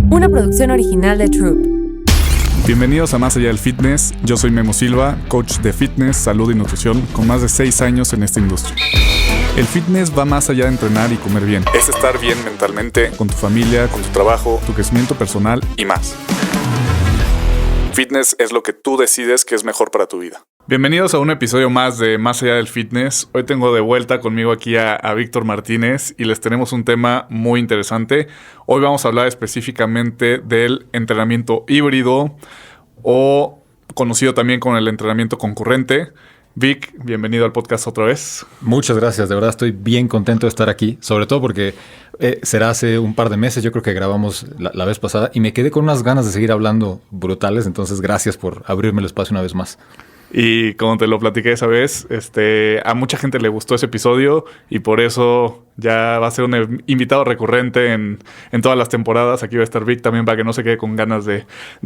una producción original de Troop. Bienvenidos a Más Allá del Fitness. Yo soy Memo Silva, coach de fitness, salud y nutrición con más de 6 años en esta industria. El fitness va más allá de entrenar y comer bien. Es estar bien mentalmente, con tu familia, con tu trabajo, tu crecimiento personal y más. Fitness es lo que tú decides que es mejor para tu vida. Bienvenidos a un episodio más de Más Allá del Fitness. Hoy tengo de vuelta conmigo aquí a Víctor Martínez y les tenemos un tema muy interesante. Hoy vamos a hablar específicamente del entrenamiento híbrido o conocido también como el entrenamiento concurrente. Vic, bienvenido al podcast otra vez. Muchas gracias, de verdad estoy bien contento de estar aquí, sobre todo porque será hace un par de meses, yo creo que grabamos la vez pasada y me quedé con unas ganas de seguir hablando brutales, entonces gracias por abrirme el espacio una vez más. Y como te lo platiqué esa vez, a mucha gente le gustó ese episodio y por eso ya va a ser un invitado recurrente en todas las temporadas. Aquí va a estar Vic también para que no se quede con ganas de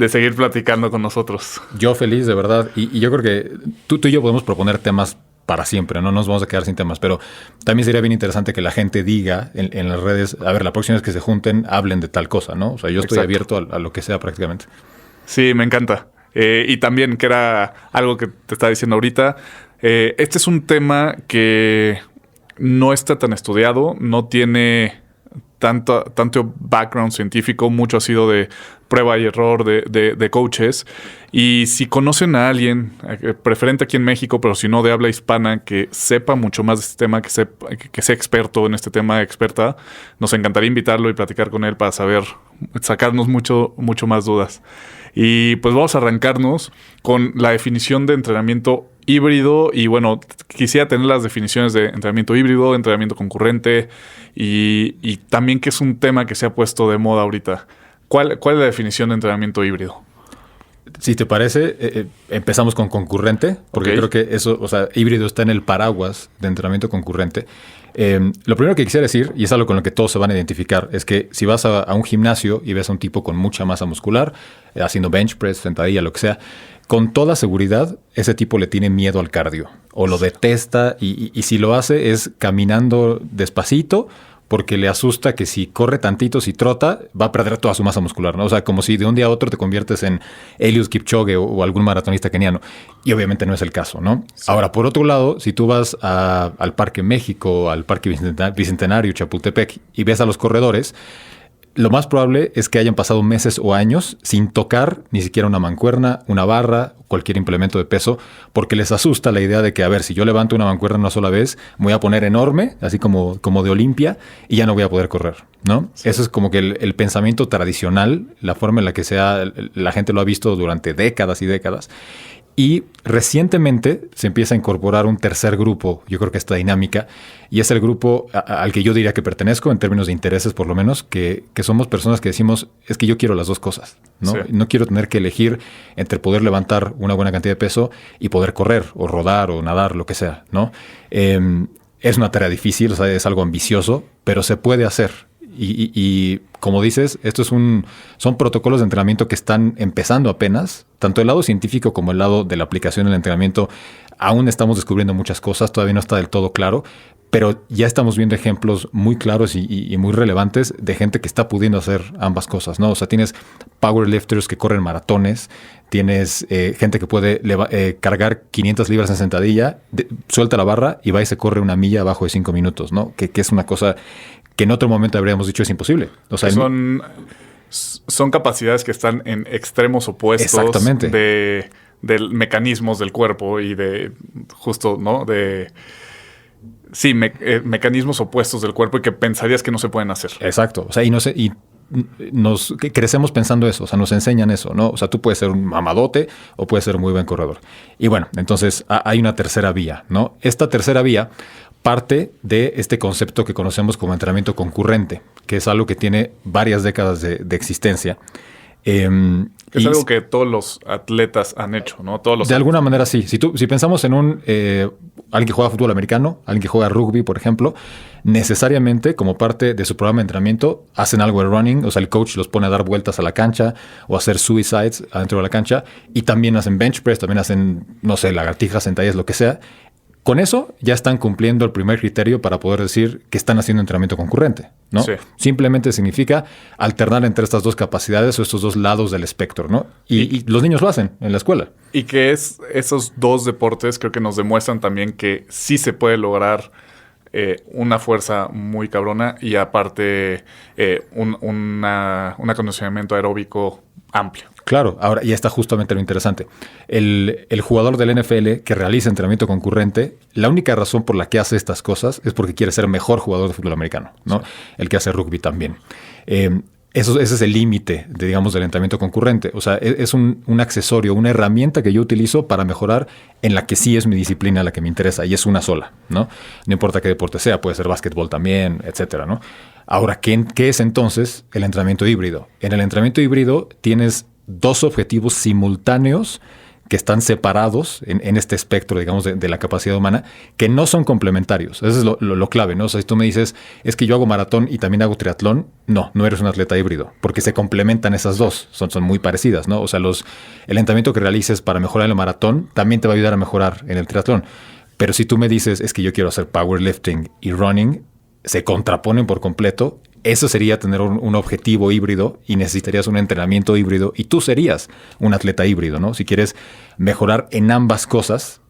seguir platicando con nosotros. Yo feliz, de verdad. Y yo creo que tú y yo podemos proponer temas para siempre, no nos vamos a quedar sin temas, pero también sería bien interesante que la gente diga en las redes, a ver, la próxima vez que se junten, hablen de tal cosa, ¿no? O sea, yo estoy abierto a lo que sea prácticamente. Sí, me encanta. Y también, que era algo que te estaba diciendo ahorita, este es un tema que no está tan estudiado, no tiene tanto background científico, mucho ha sido de prueba y error de coaches. Y si conocen a alguien, preferente aquí en México, pero si no de habla hispana, que sepa mucho más de este tema, que sea experto en este tema, experta, nos encantaría invitarlo y platicar con él para sacarnos mucho más dudas. Y pues vamos a arrancarnos con la definición de entrenamiento híbrido. Y bueno, quisiera tener las definiciones de entrenamiento híbrido, entrenamiento concurrente y también que es un tema que se ha puesto de moda ahorita. ¿Cuál es la definición de entrenamiento híbrido? Si te parece, empezamos con concurrente, porque creo que eso, o sea, híbrido está en el paraguas de entrenamiento concurrente. Lo primero que quisiera decir, y es algo con lo que todos se van a identificar, es que si vas a un gimnasio y ves a un tipo con mucha masa muscular, haciendo bench press, sentadilla, lo que sea, con toda seguridad, ese tipo le tiene miedo al cardio, o lo detesta, y si lo hace es caminando despacito, porque le asusta que si corre tantito, si trota, va a perder toda su masa muscular, ¿no? O sea, como si de un día a otro te conviertes en Eliud Kipchoge o algún maratonista keniano. Y obviamente no es el caso, ¿no? Sí. Ahora, por otro lado, si tú vas al Parque México, al Parque Bicentenario, Chapultepec, y ves a los corredores, lo más probable es que hayan pasado meses o años sin tocar ni siquiera una mancuerna, una barra, cualquier implemento de peso, porque les asusta la idea de que, a ver, si yo levanto una mancuerna una sola vez, me voy a poner enorme, así como de Olimpia, y ya no voy a poder correr, ¿no? Sí. Eso es como que el pensamiento tradicional, la forma en la que la gente lo ha visto durante décadas y décadas. Y recientemente se empieza a incorporar un tercer grupo, yo creo que esta dinámica, y es el grupo al que yo diría que pertenezco en términos de intereses, por lo menos, que somos personas que decimos, es que yo quiero las dos cosas, ¿no? Sí. No quiero tener que elegir entre poder levantar una buena cantidad de peso y poder correr o rodar o nadar, lo que sea, ¿no? Es una tarea difícil, o sea, es algo ambicioso, pero se puede hacer. Y como dices, son protocolos de entrenamiento que están empezando apenas, tanto el lado científico como el lado de la aplicación del entrenamiento. Aún estamos descubriendo muchas cosas, todavía no está del todo claro, pero ya estamos viendo ejemplos muy claros y muy relevantes de gente que está pudiendo hacer ambas cosas, ¿no? O sea, tienes powerlifters que corren maratones, tienes gente que puede cargar 500 libras en sentadilla, suelta la barra y va y se corre una milla abajo de 5 minutos, ¿no? Que es una cosa que en otro momento habríamos dicho es imposible. O sea, son capacidades que están en extremos opuestos. Exactamente. De mecanismos del cuerpo y de justo, ¿no? Sí, mecanismos opuestos del cuerpo y que pensarías que no se pueden hacer. Exacto. O sea, nos crecemos pensando eso, o sea, nos enseñan eso, ¿no? O sea, tú puedes ser un mamadote o puedes ser un muy buen corredor. Y bueno, entonces hay una tercera vía, ¿no? Esta tercera vía parte de este concepto que conocemos como entrenamiento concurrente, que es algo que tiene varias décadas de existencia. Es algo que todos los atletas han hecho, ¿no? De alguna manera sí. Si pensamos en alguien que juega fútbol americano, alguien que juega rugby, por ejemplo, necesariamente como parte de su programa de entrenamiento hacen algo de running, o sea, el coach los pone a dar vueltas a la cancha o a hacer suicides adentro de la cancha y también hacen bench press, también hacen, no sé, lagartijas, sentadillas, lo que sea. Con eso ya están cumpliendo el primer criterio para poder decir que están haciendo entrenamiento concurrente, ¿no? Sí. Simplemente significa alternar entre estas dos capacidades o estos dos lados del espectro, ¿no? Y los niños lo hacen en la escuela. Y que esos dos deportes creo que nos demuestran también que sí se puede lograr una fuerza muy cabrona y aparte un acondicionamiento aeróbico amplio. Claro, ahora ya está justamente lo interesante. El jugador del NFL que realiza entrenamiento concurrente, la única razón por la que hace estas cosas es porque quiere ser mejor jugador de fútbol americano, ¿no? Sí. El que hace rugby también. Ese es el límite, digamos, del entrenamiento concurrente. O sea, es un accesorio, una herramienta que yo utilizo para mejorar en la que sí es mi disciplina, la que me interesa, y es una sola, ¿no? No importa qué deporte sea, puede ser básquetbol también, etcétera, ¿no? Ahora, ¿qué es entonces el entrenamiento híbrido? En el entrenamiento híbrido tienes dos objetivos simultáneos que están separados en este espectro, digamos, de la capacidad humana, que no son complementarios. Eso es lo clave, ¿no? O sea, si tú me dices, es que yo hago maratón y también hago triatlón, no eres un atleta híbrido, porque se complementan esas dos, son muy parecidas, ¿no? O sea, el entrenamiento que realices para mejorar en el maratón también te va a ayudar a mejorar en el triatlón. Pero si tú me dices, es que yo quiero hacer powerlifting y running, se contraponen por completo. Eso sería tener un objetivo híbrido y necesitarías un entrenamiento híbrido y tú serías un atleta híbrido, ¿no? Si quieres mejorar en ambas cosas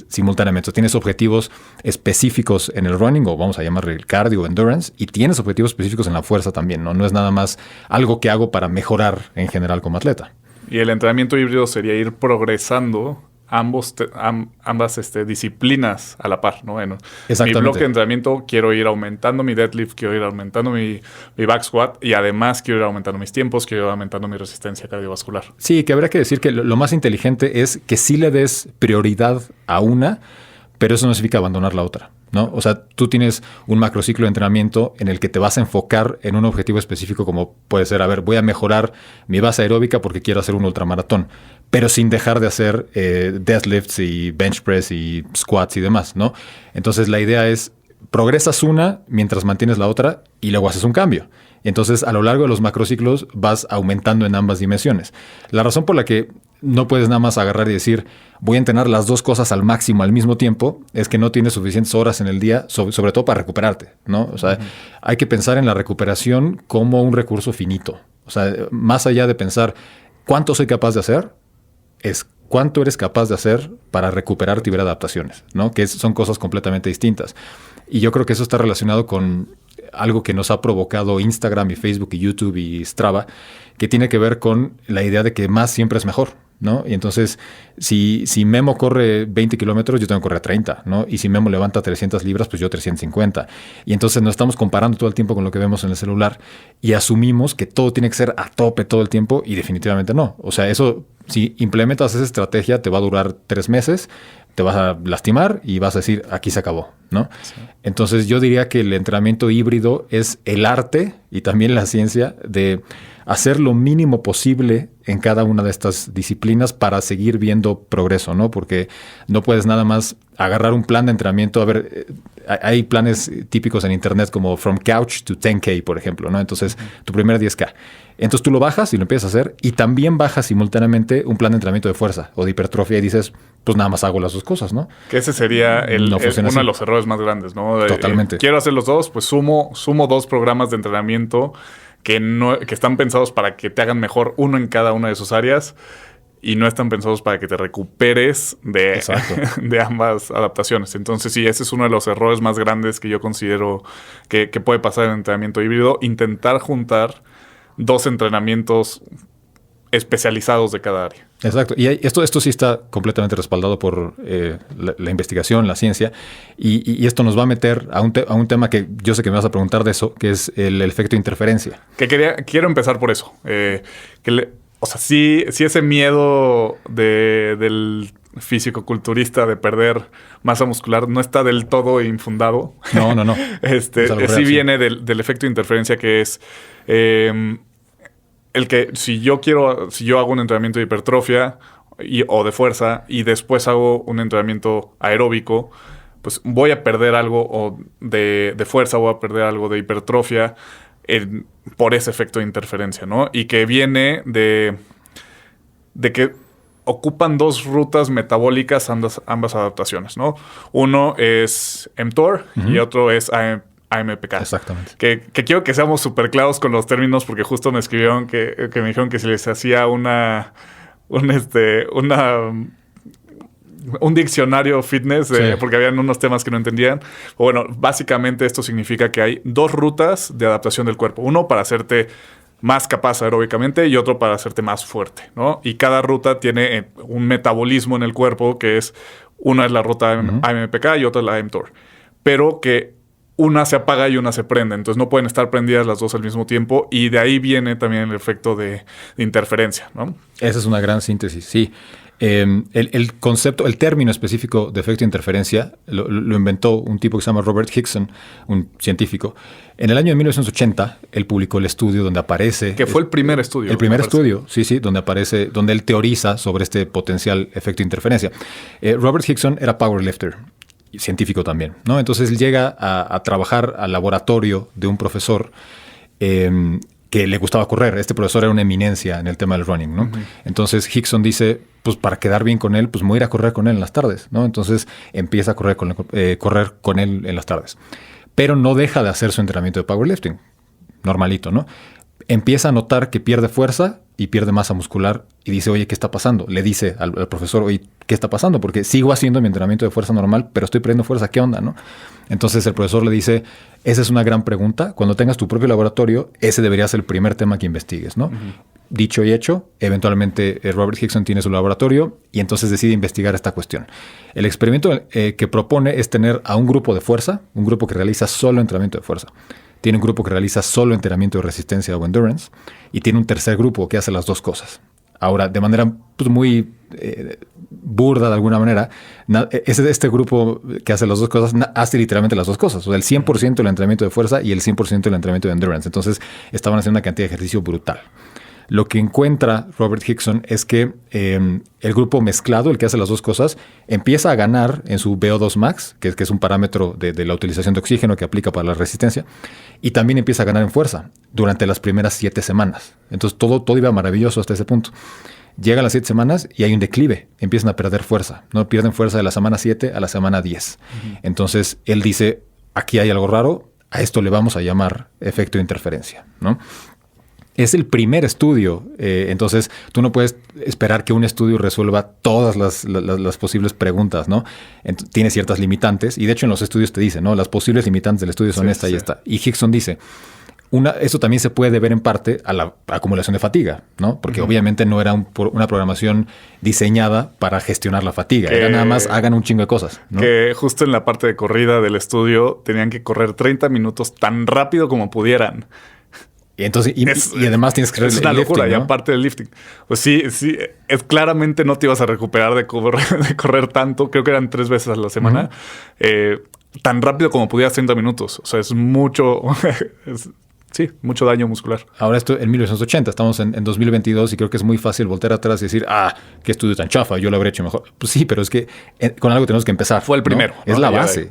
simultáneamente. Tienes objetivos específicos en el running o vamos a llamarle el cardio o endurance y tienes objetivos específicos en la fuerza también, ¿no? No es nada más algo que hago para mejorar en general como atleta. Y el entrenamiento híbrido sería ir progresando ambas disciplinas a la par, ¿no? Bueno, mi bloque de entrenamiento quiero ir aumentando mi deadlift, quiero ir aumentando mi back squat y además quiero ir aumentando mis tiempos, quiero ir aumentando mi resistencia cardiovascular. Sí, que habría que decir que lo más inteligente es que sí le des prioridad a una, pero eso no significa abandonar la otra, ¿no? O sea, tú tienes un macrociclo de entrenamiento en el que te vas a enfocar en un objetivo específico como puede ser, voy a mejorar mi base aeróbica porque quiero hacer un ultramaratón, pero sin dejar de hacer deadlifts y bench press y squats y demás, ¿no? Entonces la idea es, progresas una mientras mantienes la otra y luego haces un cambio. Entonces, a lo largo de los macrociclos vas aumentando en ambas dimensiones. La razón por la que no puedes nada más agarrar y decir voy a entrenar las dos cosas al máximo al mismo tiempo es que no tienes suficientes horas en el día, sobre todo para recuperarte, ¿no? O sea, hay que pensar en la recuperación como un recurso finito. O sea, más allá de pensar cuánto soy capaz de hacer, es cuánto eres capaz de hacer para recuperarte y ver adaptaciones, ¿no? Que son cosas completamente distintas. Y yo creo que eso está relacionado con algo que nos ha provocado Instagram y Facebook y YouTube y Strava, que tiene que ver con la idea de que más siempre es mejor, ¿no? Y entonces, si Memo corre 20 kilómetros, yo tengo que correr 30, ¿no? Y si Memo levanta 300 libras, pues yo 350. Y entonces nos estamos comparando todo el tiempo con lo que vemos en el celular y asumimos que todo tiene que ser a tope todo el tiempo y definitivamente no. O sea, eso, si implementas esa estrategia, te va a durar 3 meses, te vas a lastimar y vas a decir, aquí se acabó, ¿no? Sí. Entonces yo diría que el entrenamiento híbrido es el arte y también la ciencia de hacer lo mínimo posible en cada una de estas disciplinas para seguir viendo progreso, ¿no? Porque no puedes nada más agarrar un plan de entrenamiento. A ver, hay planes típicos en internet como From Couch to 10K, por ejemplo, ¿no? Entonces, tu primer 10K. Entonces tú lo bajas y lo empiezas a hacer y también bajas simultáneamente un plan de entrenamiento de fuerza o de hipertrofia y dices, pues nada más hago las dos cosas, ¿no? Que ese sería uno de los errores más grandes, ¿no? Totalmente. Quiero hacer los dos, pues sumo 2 programas de entrenamiento que están pensados para que te hagan mejor uno en cada una de sus áreas y no están pensados para que te recuperes de ambas adaptaciones. Entonces, sí, ese es uno de los errores más grandes que yo considero que puede pasar en el entrenamiento híbrido. Intentar juntar 2 entrenamientos especializados de cada área. Exacto. Y esto sí está completamente respaldado por la investigación, la ciencia. Y esto nos va a meter a un tema que yo sé que me vas a preguntar de eso, que es el efecto de interferencia. Quiero empezar por eso. O sea, sí ese miedo del fisicoculturista de perder masa muscular no está del todo infundado. No. Sí viene del efecto de interferencia, que es el que si yo hago un entrenamiento de hipertrofia o de fuerza y después hago un entrenamiento aeróbico, pues voy a perder algo de fuerza, voy a perder algo de hipertrofia por ese efecto de interferencia, ¿no? Y que viene de que ocupan dos rutas metabólicas ambas adaptaciones, ¿no? Uno es mTOR y otro es AMPK. Exactamente. Que quiero que seamos súper claros con los términos porque justo me escribieron que me dijeron que si les hacía un diccionario fitness, porque habían unos temas que no entendían. Bueno, básicamente esto significa que hay dos rutas de adaptación del cuerpo. Uno para hacerte más capaz aeróbicamente y otro para hacerte más fuerte, ¿no? Y cada ruta tiene un metabolismo en el cuerpo que es, una es la ruta AMPK y otra es la mTOR. Pero que una se apaga y una se prende. Entonces no pueden estar prendidas las dos al mismo tiempo y de ahí viene también el efecto de interferencia, ¿no? Esa es una gran síntesis, sí. El concepto, el término específico de efecto de interferencia lo inventó un tipo que se llama Robert Hickson, un científico. En el año de 1980, él publicó el estudio donde aparece... Que fue el primer estudio. El primer estudio, sí, donde aparece, donde él teoriza sobre este potencial efecto de interferencia. Robert Hickson era powerlifter, científico también, ¿no? Entonces él llega a trabajar al laboratorio de un profesor que le gustaba correr. Este profesor era una eminencia en el tema del running, ¿no? Entonces Hickson dice, pues para quedar bien con él, pues me voy a ir a correr con él en las tardes, ¿no? Entonces empieza a correr con él en las tardes. Pero no deja de hacer su entrenamiento de powerlifting, normalito, ¿no? Empieza a notar que pierde fuerza y pierde masa muscular y dice, oye, ¿qué está pasando? Le dice al profesor, oye, ¿qué está pasando? Porque sigo haciendo mi entrenamiento de fuerza normal, pero estoy perdiendo fuerza, ¿qué onda, no? Entonces el profesor le dice, esa es una gran pregunta. Cuando tengas tu propio laboratorio, ese debería ser el primer tema que investigues, ¿no? Dicho y hecho, eventualmente Robert Hickson tiene su laboratorio y entonces decide investigar esta cuestión. El experimento que propone es tener a un grupo de fuerza, un grupo que realiza solo entrenamiento de fuerza. Tiene un grupo que realiza solo entrenamiento de resistencia o endurance y tiene un tercer grupo que hace las dos cosas. Ahora, de manera pues, muy burda de alguna manera, este grupo que hace las dos cosas hace literalmente las dos cosas. O sea, el 100% del entrenamiento de fuerza y el 100% del entrenamiento de endurance. Entonces, estaban haciendo una cantidad de ejercicio brutal. Lo que encuentra Robert Hickson es que el grupo mezclado, el que hace las dos cosas, empieza a ganar en su VO2 max, que es un parámetro de la utilización de oxígeno que aplica para la resistencia, y también empieza a ganar en fuerza durante las primeras 7 semanas. Entonces todo iba maravilloso hasta ese punto. Llegan las 7 semanas y hay un declive, empiezan a perder fuerza, ¿no? Pierden fuerza de la semana 7 a la semana 10. Entonces él dice, aquí hay algo raro, a esto le vamos a llamar efecto de interferencia, ¿no? Es el primer estudio, entonces tú no puedes esperar que un estudio resuelva todas las posibles preguntas, ¿no? Tiene ciertas limitantes y de hecho en los estudios te dice, ¿no? Las posibles limitantes del estudio son esta y esta. Y Hickson dice, esto también se puede deber en parte a la acumulación de fatiga, ¿no? Porque obviamente no era una programación diseñada para gestionar la fatiga. Era nada más hagan un chingo de cosas, ¿no? Que justo en la parte de corrida del estudio tenían que correr 30 minutos tan rápido como pudieran. Y entonces, y además tienes que es una locura, lifting, ¿no? Y aparte del lifting. Pues sí, es claramente no te ibas a recuperar de correr tanto. Creo que eran 3 veces a la semana. Tan rápido como pudieras 30 minutos. O sea, es mucho. Sí, mucho daño muscular. Ahora esto en 1980, estamos en 2022 y creo que es muy fácil voltear atrás y decir, qué estudio tan chafa, yo lo habría hecho mejor. Pues sí, pero es que con algo tenemos que empezar. Fue el primero, ¿no? Es la base,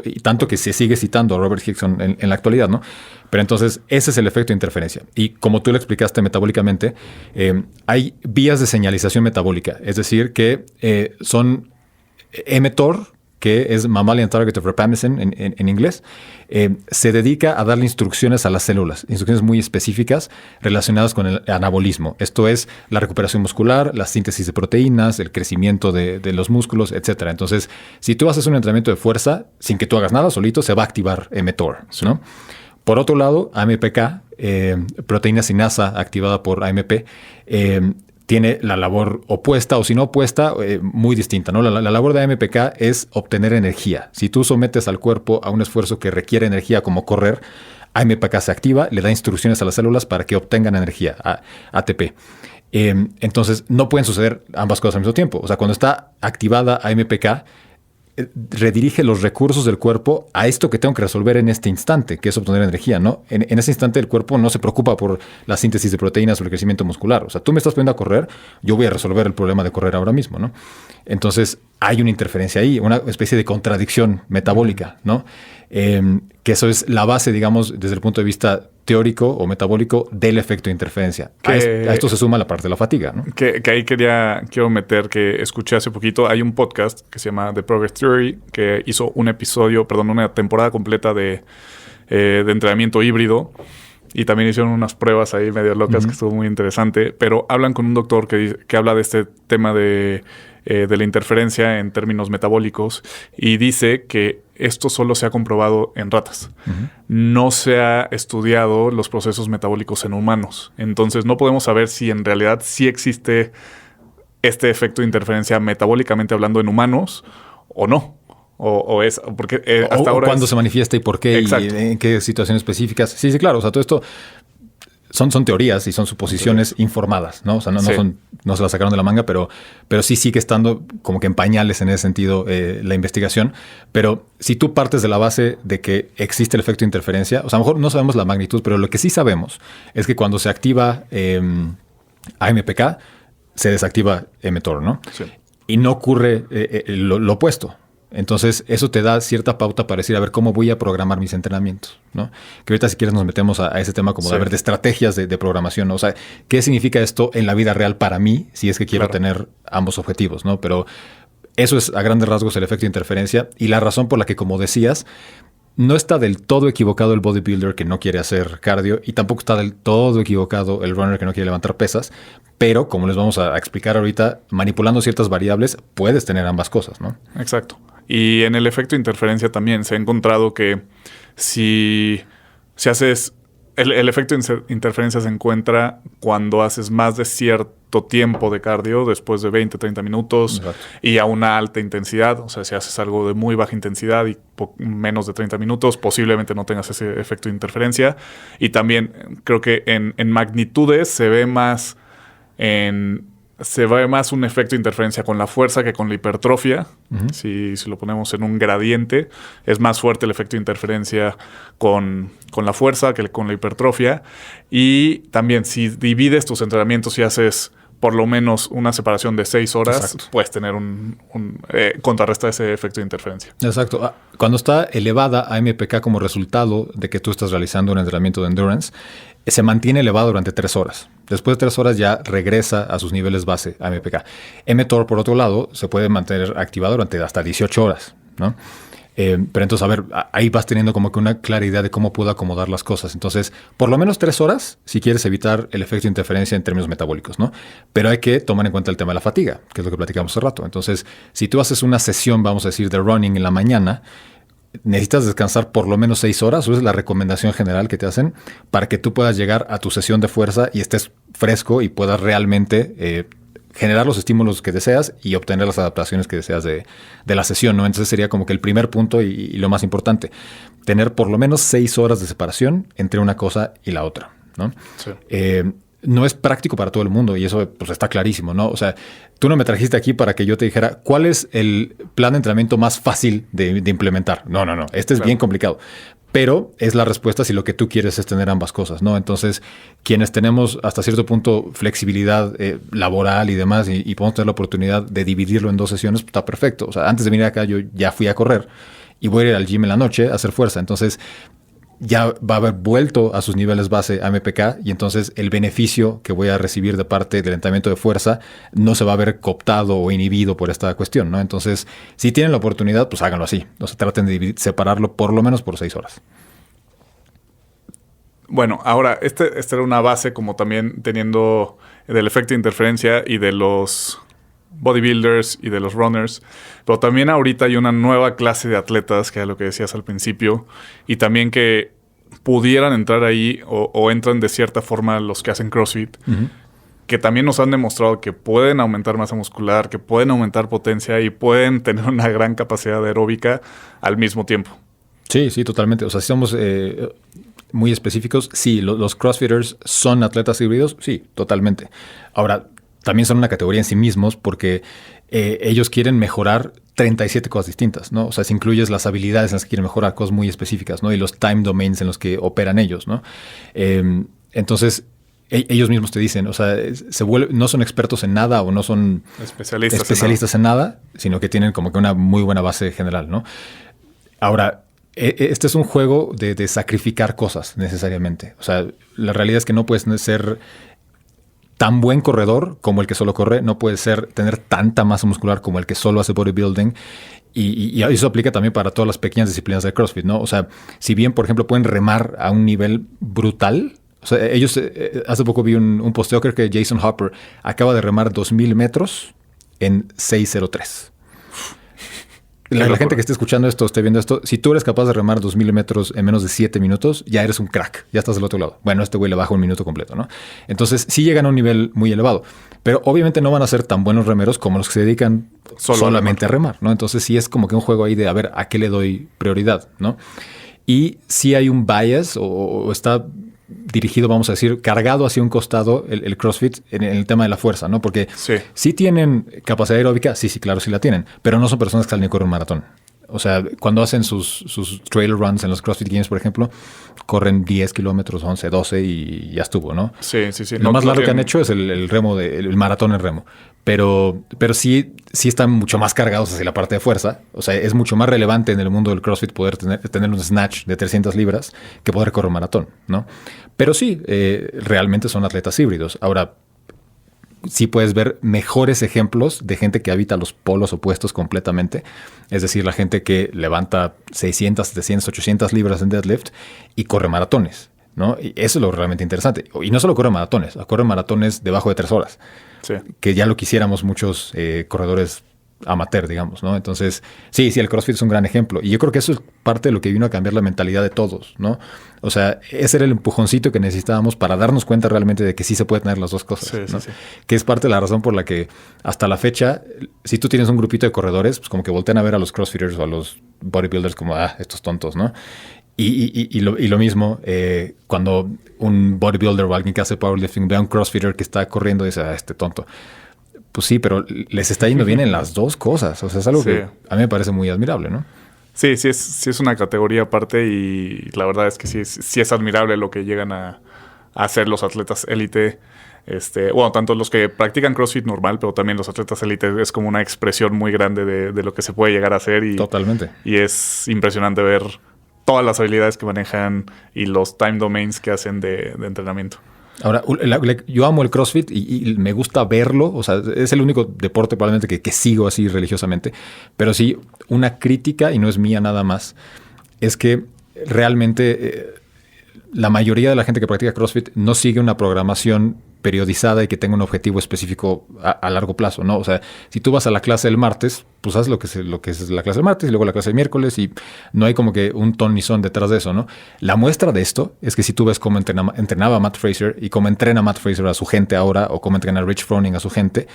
y tanto que se sigue citando a Robert Hickson en la actualidad, ¿no? Pero entonces ese es el efecto de interferencia. Y como tú lo explicaste metabólicamente, hay vías de señalización metabólica, es decir, que son mTOR, que es Mammalian Target of Rapamycin en inglés, se dedica a darle instrucciones a las células, instrucciones muy específicas relacionadas con el anabolismo. Esto es la recuperación muscular, la síntesis de proteínas, el crecimiento de los músculos, etc. Entonces, si tú haces un entrenamiento de fuerza, sin que tú hagas nada solito, se va a activar mTOR, ¿no? Por otro lado, AMPK, proteína sinasa activada por AMP, tiene la labor opuesta, o si no opuesta, muy distinta, ¿no? La labor de AMPK es obtener energía. Si tú sometes al cuerpo a un esfuerzo que requiere energía, como correr, AMPK se activa, le da instrucciones a las células para que obtengan energía, ATP. Entonces, no pueden suceder ambas cosas al mismo tiempo. O sea, cuando está activada AMPK, redirige los recursos del cuerpo a esto que tengo que resolver en este instante, que es obtener energía, ¿no? En ese instante el cuerpo no se preocupa por la síntesis de proteínas o el crecimiento muscular. O sea, tú me estás poniendo a correr, yo voy a resolver el problema de correr ahora mismo, ¿no? Entonces hay una interferencia ahí, una especie de contradicción metabólica, ¿no? Que eso es la base, digamos, desde el punto de vista teórico o metabólico del efecto de interferencia. A esto se suma la parte de la fatiga, ¿no? Que ahí quiero meter que escuché hace poquito. Hay un podcast que se llama The Progress Theory que hizo una temporada completa de entrenamiento híbrido. Y también hicieron unas pruebas ahí medio locas que estuvo muy interesante. Pero hablan con un doctor que habla de este tema de la interferencia en términos metabólicos y dice que esto solo se ha comprobado en ratas. No se ha estudiado los procesos metabólicos en humanos. Entonces no podemos saber si en realidad sí existe este efecto de interferencia metabólicamente hablando en humanos o no. Porque hasta ahora cuándo se manifiesta y por qué. Exacto. Y en qué situaciones específicas. Sí, claro. O sea, todo esto son teorías y son suposiciones informadas, ¿no? O sea, no se las sacaron de la manga, pero sí sigue estando como que en pañales en ese sentido la investigación. Pero si tú partes de la base de que existe el efecto de interferencia, o sea, a lo mejor no sabemos la magnitud, pero lo que sí sabemos es que cuando se activa AMPK, se desactiva mTOR, ¿no? Sí. Y no ocurre lo opuesto. Entonces, eso te da cierta pauta para decir, a ver, ¿cómo voy a programar mis entrenamientos? ¿No? Que ahorita, si quieres, nos metemos a ese tema como de estrategias de programación, ¿no? O sea, ¿qué significa esto en la vida real para mí si es que quiero tener ambos objetivos, ¿no? Pero eso es, a grandes rasgos, el efecto de interferencia y la razón por la que, como decías, no está del todo equivocado el bodybuilder que no quiere hacer cardio y tampoco está del todo equivocado el runner que no quiere levantar pesas, pero, como les vamos a explicar ahorita, manipulando ciertas variables, puedes tener ambas cosas, ¿no? Exacto. Y en el efecto de interferencia también se ha encontrado que si haces... El efecto de interferencia se encuentra cuando haces más de cierto tiempo de cardio, después de 20, 30 minutos, exacto, y a una alta intensidad. O sea, si haces algo de muy baja intensidad y menos de 30 minutos, posiblemente no tengas ese efecto de interferencia. Y también creo que en magnitudes se ve más un efecto de interferencia con la fuerza que con la hipertrofia. Si lo ponemos en un gradiente, es más fuerte el efecto de interferencia con la fuerza que con la hipertrofia. Y también, si divides tus entrenamientos y haces por lo menos una separación de 6 horas, exacto, puedes tener contrarrestar ese efecto de interferencia. Exacto. Cuando está elevada AMPK como resultado de que tú estás realizando un entrenamiento de endurance, se mantiene elevado durante 3 horas. Después de 3 horas ya regresa a sus niveles base AMPK. mTOR, por otro lado, se puede mantener activado durante hasta 18 horas, ¿no? Pero entonces, a ver, ahí vas teniendo como que una clara idea de cómo puedo acomodar las cosas. Entonces, por lo menos 3 horas si quieres evitar el efecto de interferencia en términos metabólicos, ¿no? Pero hay que tomar en cuenta el tema de la fatiga, que es lo que platicamos hace rato. Entonces, si tú haces una sesión, vamos a decir, de running en la mañana, necesitas descansar por lo menos 6 horas. Esa es la recomendación general que te hacen para que tú puedas llegar a tu sesión de fuerza y estés fresco y puedas realmente generar los estímulos que deseas y obtener las adaptaciones que deseas de la sesión, ¿no? Entonces sería como que el primer punto y lo más importante, tener por lo menos 6 horas de separación entre una cosa y la otra, ¿no? Sí. No es práctico para todo el mundo y eso pues está clarísimo, ¿no? O sea, tú no me trajiste aquí para que yo te dijera cuál es el plan de entrenamiento más fácil de implementar. No. Este es bien complicado. Pero es la respuesta si lo que tú quieres es tener ambas cosas, ¿no? Entonces, quienes tenemos hasta cierto punto flexibilidad laboral y demás y podemos tener la oportunidad de dividirlo en 2 sesiones, pues está perfecto. O sea, antes de venir acá yo ya fui a correr y voy a ir al gym en la noche a hacer fuerza. Entonces, ya va a haber vuelto a sus niveles base AMPK y entonces el beneficio que voy a recibir de parte del entrenamiento de fuerza no se va a ver cooptado o inhibido por esta cuestión, ¿no? Entonces, si tienen la oportunidad, pues háganlo así. O sea, traten de separarlo por lo menos por 6 horas. Bueno, ahora, esta era una base como también teniendo del efecto de interferencia y de los bodybuilders y de los runners, pero también ahorita hay una nueva clase de atletas, que es lo que decías al principio, y también que pudieran entrar ahí o entran de cierta forma los que hacen CrossFit, que también nos han demostrado que pueden aumentar masa muscular, que pueden aumentar potencia y pueden tener una gran capacidad aeróbica al mismo tiempo. Sí, totalmente. O sea, si somos muy específicos, sí, los CrossFitters son atletas híbridos, sí, totalmente. Ahora, también son una categoría en sí mismos porque ellos quieren mejorar 37 cosas distintas, ¿no? O sea, si incluyes las habilidades en las que quieren mejorar, cosas muy específicas, ¿no? Y los time domains en los que operan ellos, ¿no? Entonces, ellos mismos te dicen, o sea, no son expertos en nada o no son especialistas en nada, sino que tienen como que una muy buena base general, ¿no? Ahora, este es un juego de sacrificar cosas necesariamente. O sea, la realidad es que no puedes ser tan buen corredor como el que solo corre, no puedes tener tanta masa muscular como el que solo hace bodybuilding. Y eso aplica también para todas las pequeñas disciplinas de CrossFit, ¿no? O sea, si bien, por ejemplo, pueden remar a un nivel brutal. O sea, ellos, hace poco vi un posteo, creo que Jason Hopper acaba de remar 2,000 metros en 6:03. La gente que esté escuchando esto, esté viendo esto, si tú eres capaz de remar 2,000 metros en menos de 7 minutos, ya eres un crack, ya estás del otro lado. Bueno, este güey le baja un minuto completo, ¿no? Entonces, sí llegan a un nivel muy elevado, pero obviamente no van a ser tan buenos remeros como los que se dedican solamente a remar, ¿no? Entonces, sí es como que un juego ahí de a ver a qué le doy prioridad, ¿no? Y sí hay un bias o está dirigido, vamos a decir, cargado hacia un costado el CrossFit en el tema de la fuerza, ¿no? Porque sí tienen capacidad aeróbica, sí, claro, sí la tienen, pero no son personas que salen a correr un maratón. O sea, cuando hacen sus trail runs en los CrossFit Games, por ejemplo, corren 10 kilómetros, 11, 12 y ya estuvo, ¿no? Sí. Lo más largo que han hecho es el remo, el maratón en remo. Pero sí están mucho más cargados hacia la parte de fuerza. O sea, es mucho más relevante en el mundo del CrossFit poder tener un snatch de 300 libras que poder correr un maratón, ¿no? Pero sí, realmente son atletas híbridos. Ahora, sí puedes ver mejores ejemplos de gente que habita los polos opuestos completamente. Es decir, la gente que levanta 600, 700, 800 libras en deadlift y corre maratones, ¿no? Y eso es lo realmente interesante. Y no solo corre maratones debajo de 3 horas. Sí. Que ya lo quisiéramos muchos corredores amateur, digamos, ¿no? Entonces, sí, el CrossFit es un gran ejemplo. Y yo creo que eso es parte de lo que vino a cambiar la mentalidad de todos, ¿no? O sea, ese era el empujoncito que necesitábamos para darnos cuenta realmente de que sí se puede tener las dos cosas, ¿no? Sí. Que es parte de la razón por la que hasta la fecha, si tú tienes un grupito de corredores, pues como que voltean a ver a los CrossFitters o a los bodybuilders como, estos tontos, ¿no? Y lo mismo, cuando un bodybuilder o alguien que hace powerlifting ve a un crossfitter que está corriendo y dice, este tonto. Pues sí, pero les está yendo bien en las dos cosas. O sea, es algo que a mí me parece muy admirable, ¿no? Sí es una categoría aparte y la verdad es que sí es admirable lo que llegan a hacer los atletas élite. Bueno, tanto los que practican CrossFit normal, pero también los atletas élite es como una expresión muy grande de lo que se puede llegar a hacer. Totalmente. Y es impresionante ver todas las habilidades que manejan y los time domains que hacen de entrenamiento. Ahora, yo amo el CrossFit y me gusta verlo. O sea, es el único deporte probablemente que sigo así religiosamente. Pero sí, una crítica, y no es mía nada más, es que realmente la mayoría de la gente que practica CrossFit no sigue una programación periodizada y que tenga un objetivo específico a largo plazo, ¿no? O sea, si tú vas a la clase del martes, pues haz lo que es la clase del martes y luego la clase del miércoles y no hay como que un ton ni son detrás de eso, ¿no? La muestra de esto es que si tú ves cómo entrenaba Matt Fraser y cómo entrena Matt Fraser a su gente ahora o cómo entrena Rich Froning a su gente,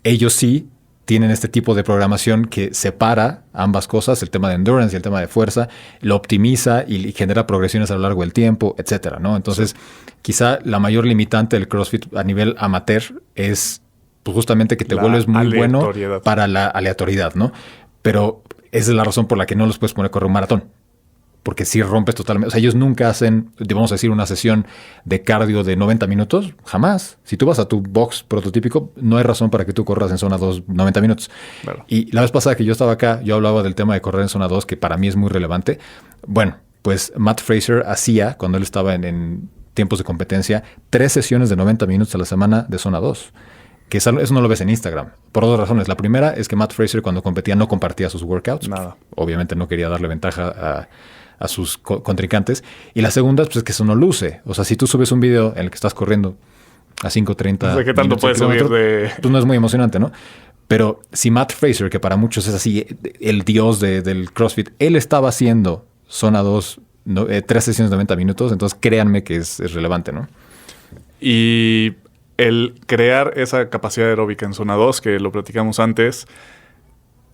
ellos sí tienen este tipo de programación que separa ambas cosas, el tema de endurance y el tema de fuerza, lo optimiza y genera progresiones a lo largo del tiempo, etcétera, ¿no? Entonces, quizá la mayor limitante del CrossFit a nivel amateur es pues, justamente que te vuelves muy bueno para la aleatoriedad, ¿no? Pero esa es la razón por la que no los puedes poner a correr un maratón. Porque si rompes totalmente. O sea, ellos nunca hacen, vamos a decir, una sesión de cardio de 90 minutos. Jamás. Si tú vas a tu box prototípico, no hay razón para que tú corras en zona 2 90 minutos. Claro. Y la vez pasada que yo estaba acá, yo hablaba del tema de correr en zona 2, que para mí es muy relevante. Bueno, pues Matt Fraser hacía, cuando él estaba en tiempos de competencia, 3 sesiones de 90 minutos a la semana de zona 2. Que eso no lo ves en Instagram. Por 2 razones. La primera es que Matt Fraser, cuando competía, no compartía sus workouts. Nada. Obviamente no quería darle ventaja a sus contrincantes. Y la segunda, pues es que eso no luce. O sea, si tú subes un video en el que estás corriendo a 5:30... No sé qué tanto puedes subir de... Pues no es muy emocionante, ¿no? Pero si Matt Fraser, que para muchos es así el dios del CrossFit, él estaba haciendo zona 2, 3 sesiones de 90 minutos, entonces créanme que es relevante, ¿no? Y el crear esa capacidad aeróbica en zona 2, que lo platicamos antes,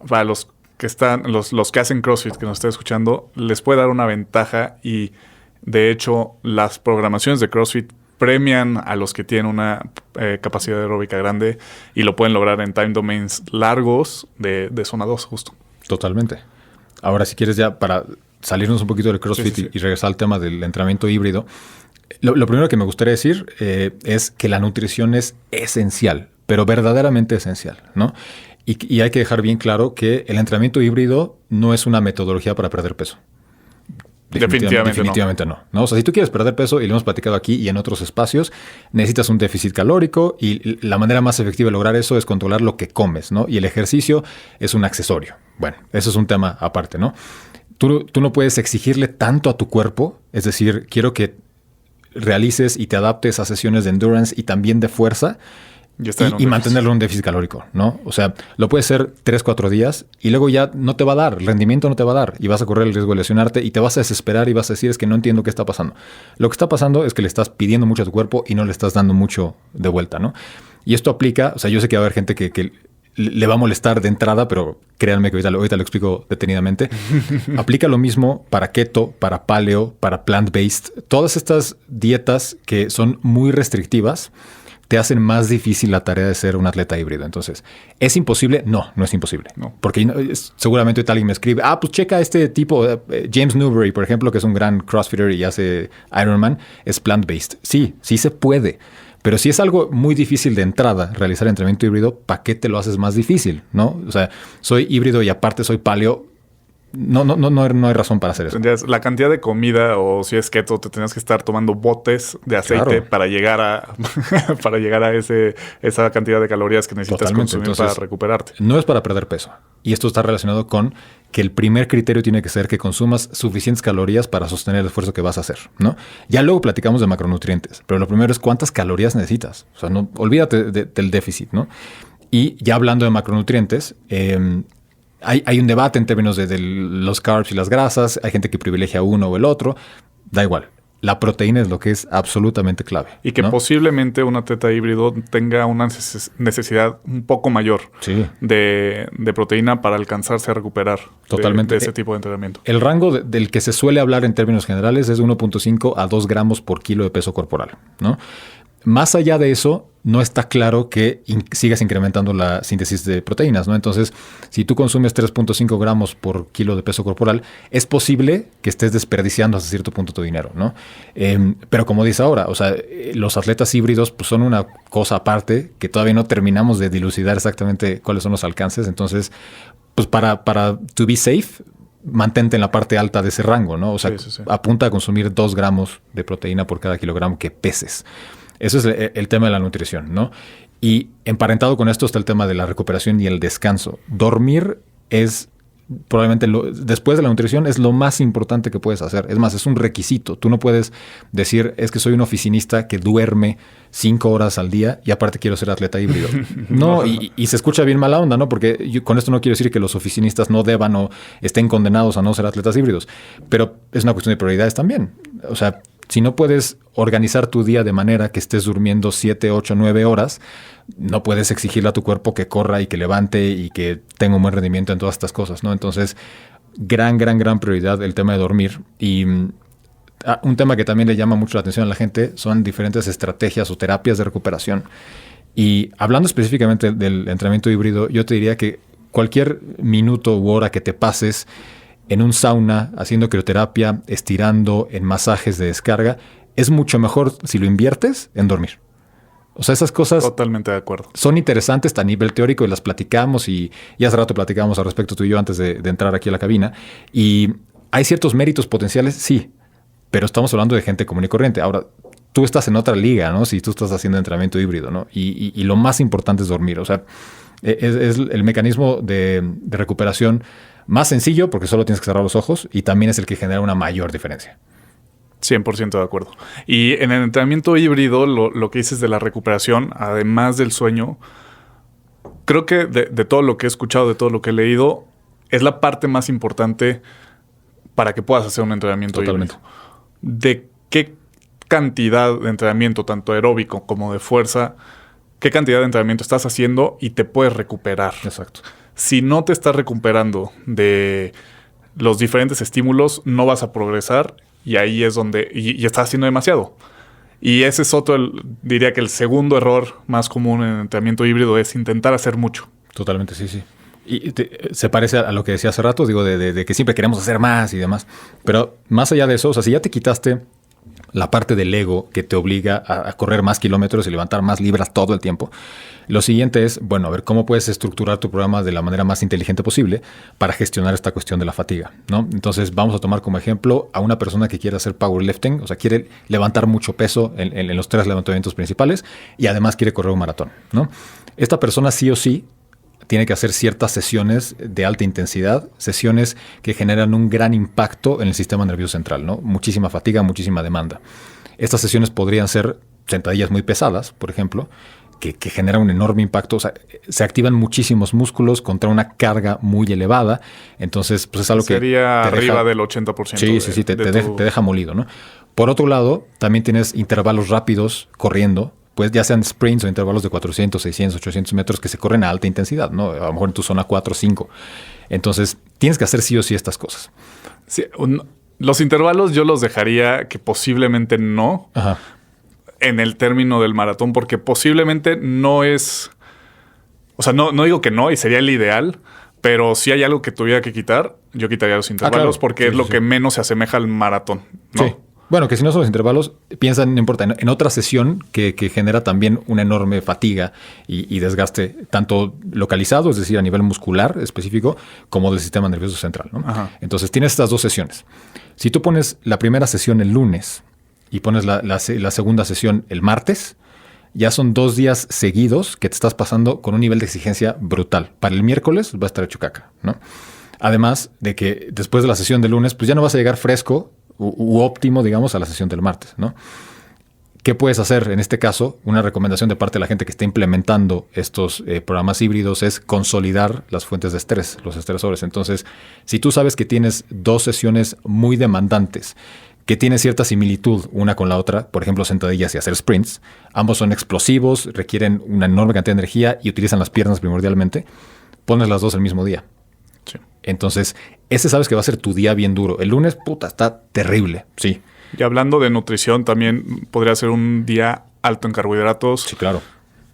para los que están, los que hacen CrossFit, que nos estén escuchando, les puede dar una ventaja y de hecho las programaciones de CrossFit premian a los que tienen una capacidad aeróbica grande y lo pueden lograr en time domains largos de zona 2 justo. Totalmente. Ahora, si quieres ya para salirnos un poquito del CrossFit y regresar al tema del entrenamiento híbrido, lo primero que me gustaría decir es que la nutrición es esencial, pero verdaderamente esencial, ¿no? Y hay que dejar bien claro que el entrenamiento híbrido no es una metodología para perder peso. Definitivamente no. O sea, si tú quieres perder peso, y lo hemos platicado aquí y en otros espacios, necesitas un déficit calórico y la manera más efectiva de lograr eso es controlar lo que comes, ¿no? Y el ejercicio es un accesorio. Bueno, eso es un tema aparte, ¿no? Tú no puedes exigirle tanto a tu cuerpo, es decir, quiero que realices y te adaptes a sesiones de endurance y también de fuerza, y mantenerlo en un déficit calórico, ¿no? O sea, lo puedes hacer 3-4 días y luego ya no te va a dar, el rendimiento no te va a dar y vas a correr el riesgo de lesionarte y te vas a desesperar y vas a decir, es que no entiendo qué está pasando. Lo que está pasando es que le estás pidiendo mucho a tu cuerpo y no le estás dando mucho de vuelta, ¿no? Y esto aplica, o sea, yo sé que va a haber gente que le va a molestar de entrada, pero créanme que ahorita lo explico detenidamente. Aplica lo mismo para keto, para paleo, para plant-based. Todas estas dietas que son muy restrictivas te hacen más difícil la tarea de ser un atleta híbrido. Entonces, ¿es imposible? No es imposible. No. Porque seguramente alguien me escribe, pues checa este tipo, James Newbury, por ejemplo, que es un gran crossfitter y hace Ironman, es plant-based. Sí se puede. Pero si es algo muy difícil de entrada, realizar entrenamiento híbrido, ¿para qué te lo haces más difícil? ¿No? O sea, soy híbrido y aparte soy paleo. No hay razón para hacer eso. La cantidad de comida, o si es keto, te tenías que estar tomando botes de aceite para llegar a esa cantidad de calorías que necesitas consumir. Entonces, para recuperarte. No es para perder peso. Y esto está relacionado con que el primer criterio tiene que ser que consumas suficientes calorías para sostener el esfuerzo que vas a hacer, ¿no? Ya luego platicamos de macronutrientes, pero lo primero es cuántas calorías necesitas. O sea, no olvídate del déficit, ¿no? Y ya hablando de macronutrientes, hay un debate en términos de los carbs y las grasas. Hay gente que privilegia uno o el otro. Da igual. La proteína es lo que es absolutamente clave. Y que posiblemente un atleta híbrido tenga una necesidad un poco mayor de proteína para alcanzarse a recuperar totalmente de ese tipo de entrenamiento. El rango del que se suele hablar en términos generales es de 1.5 a 2 gramos por kilo de peso corporal, ¿no? Más allá de eso, no está claro que sigas incrementando la síntesis de proteínas, ¿no? Entonces, si tú consumes 3.5 gramos por kilo de peso corporal, es posible que estés desperdiciando hasta cierto punto tu dinero, ¿no? Pero como dice ahora, o sea, los atletas híbridos pues, son una cosa aparte que todavía no terminamos de dilucidar exactamente cuáles son los alcances. Entonces, pues para to be safe, mantente en la parte alta de ese rango, ¿no? O sea, apunta a consumir 2 gramos de proteína por cada kilogramo que peses. Eso es el tema de la nutrición, ¿no? Y emparentado con esto está el tema de la recuperación y el descanso. Dormir es probablemente, después de la nutrición, es lo más importante que puedes hacer. Es más, es un requisito. Tú no puedes decir, es que soy un oficinista que duerme 5 horas al día y aparte quiero ser atleta híbrido. No, y se escucha bien mala onda, ¿no? Porque con esto no quiero decir que los oficinistas no deban o estén condenados a no ser atletas híbridos. Pero es una cuestión de prioridades también. O sea, si no puedes organizar tu día de manera que estés durmiendo 7, 8, 9 horas, no puedes exigirle a tu cuerpo que corra y que levante y que tenga un buen rendimiento en todas estas cosas, ¿no? Entonces, gran prioridad el tema de dormir. Y un tema que también le llama mucho la atención a la gente son diferentes estrategias o terapias de recuperación. Y hablando específicamente del entrenamiento híbrido, yo te diría que cualquier minuto u hora que te pases en un sauna, haciendo crioterapia, estirando, en masajes de descarga, es mucho mejor si lo inviertes en dormir. O sea, esas cosas... Totalmente de acuerdo. Son interesantes a nivel teórico y las platicamos y hace rato platicamos al respecto tú y yo antes de entrar aquí a la cabina. Y hay ciertos méritos potenciales, sí, pero estamos hablando de gente común y corriente. Ahora, tú estás en otra liga, ¿no? Si tú estás haciendo entrenamiento híbrido, ¿no? Y lo más importante es dormir. O sea, es el mecanismo de recuperación más sencillo porque solo tienes que cerrar los ojos y también es el que genera una mayor diferencia. 100% de acuerdo. Y en el entrenamiento híbrido, lo que dices de la recuperación, además del sueño, creo que de todo lo que he escuchado, de todo lo que he leído, es la parte más importante para que puedas hacer un entrenamiento híbrido. De qué cantidad de entrenamiento, tanto aeróbico como de fuerza, qué cantidad de entrenamiento estás haciendo y te puedes recuperar. Exacto. Si no te estás recuperando de los diferentes estímulos, no vas a progresar y ahí es donde... Y estás haciendo demasiado. Y ese es diría que el segundo error más común en el entrenamiento híbrido es intentar hacer mucho. Totalmente, sí. Y se parece a lo que decía hace rato, digo, de que siempre queremos hacer más y demás. Pero más allá de eso, o sea, si ya te quitaste la parte del ego que te obliga a correr más kilómetros y levantar más libras todo el tiempo. Lo siguiente es, bueno, a ver cómo puedes estructurar tu programa de la manera más inteligente posible para gestionar esta cuestión de la fatiga, ¿no? Entonces vamos a tomar como ejemplo a una persona que quiere hacer powerlifting, o sea, quiere levantar mucho peso en los 3 levantamientos principales y además quiere correr un maratón, ¿no? Esta persona sí o sí tiene que hacer ciertas sesiones de alta intensidad, sesiones que generan un gran impacto en el sistema nervioso central, ¿no? Muchísima fatiga, muchísima demanda. Estas sesiones podrían ser sentadillas muy pesadas, por ejemplo, que generan un enorme impacto. O sea, se activan muchísimos músculos contra una carga muy elevada. Entonces, pues es algo que sería arriba del 80%. Sí, te deja molido, ¿no? Por otro lado, también tienes intervalos rápidos corriendo, pues ya sean sprints o intervalos de 400, 600, 800 metros que se corren a alta intensidad, ¿no? A lo mejor en tu zona 4 o 5. Entonces, tienes que hacer sí o sí estas cosas. Sí, los intervalos yo los dejaría que posiblemente no. Ajá. En el término del maratón, porque posiblemente no es... O sea, no digo que no, y sería el ideal, pero si hay algo que tuviera que quitar, yo quitaría los intervalos, claro. porque Sí, es lo que menos se asemeja al maratón, ¿no? Sí. Bueno, que si no son los intervalos, piensa, no importa, en otra sesión que genera también una enorme fatiga y desgaste, tanto localizado, es decir, a nivel muscular específico, como del sistema nervioso central, ¿no? Ajá. Entonces, tienes estas 2 sesiones. Si tú pones la primera sesión el lunes y pones la segunda sesión el martes, ya son 2 días seguidos que te estás pasando con un nivel de exigencia brutal. Para el miércoles va a estar hecho caca, ¿no? Además de que después de la sesión del lunes, pues ya no vas a llegar fresco u óptimo, digamos, a la sesión del martes, ¿no? ¿Qué puedes hacer en este caso? Una recomendación de parte de la gente que está implementando estos programas híbridos es consolidar las fuentes de estrés, los estresores. Entonces, si tú sabes que tienes 2 sesiones muy demandantes, que tienen cierta similitud una con la otra, por ejemplo, sentadillas y hacer sprints, ambos son explosivos, requieren una enorme cantidad de energía y utilizan las piernas primordialmente, pones las 2 el mismo día. Sí. Entonces, ese sabes que va a ser tu día bien duro. El lunes, está terrible, sí. Y hablando de nutrición, también podría ser un día alto en carbohidratos. Sí, claro.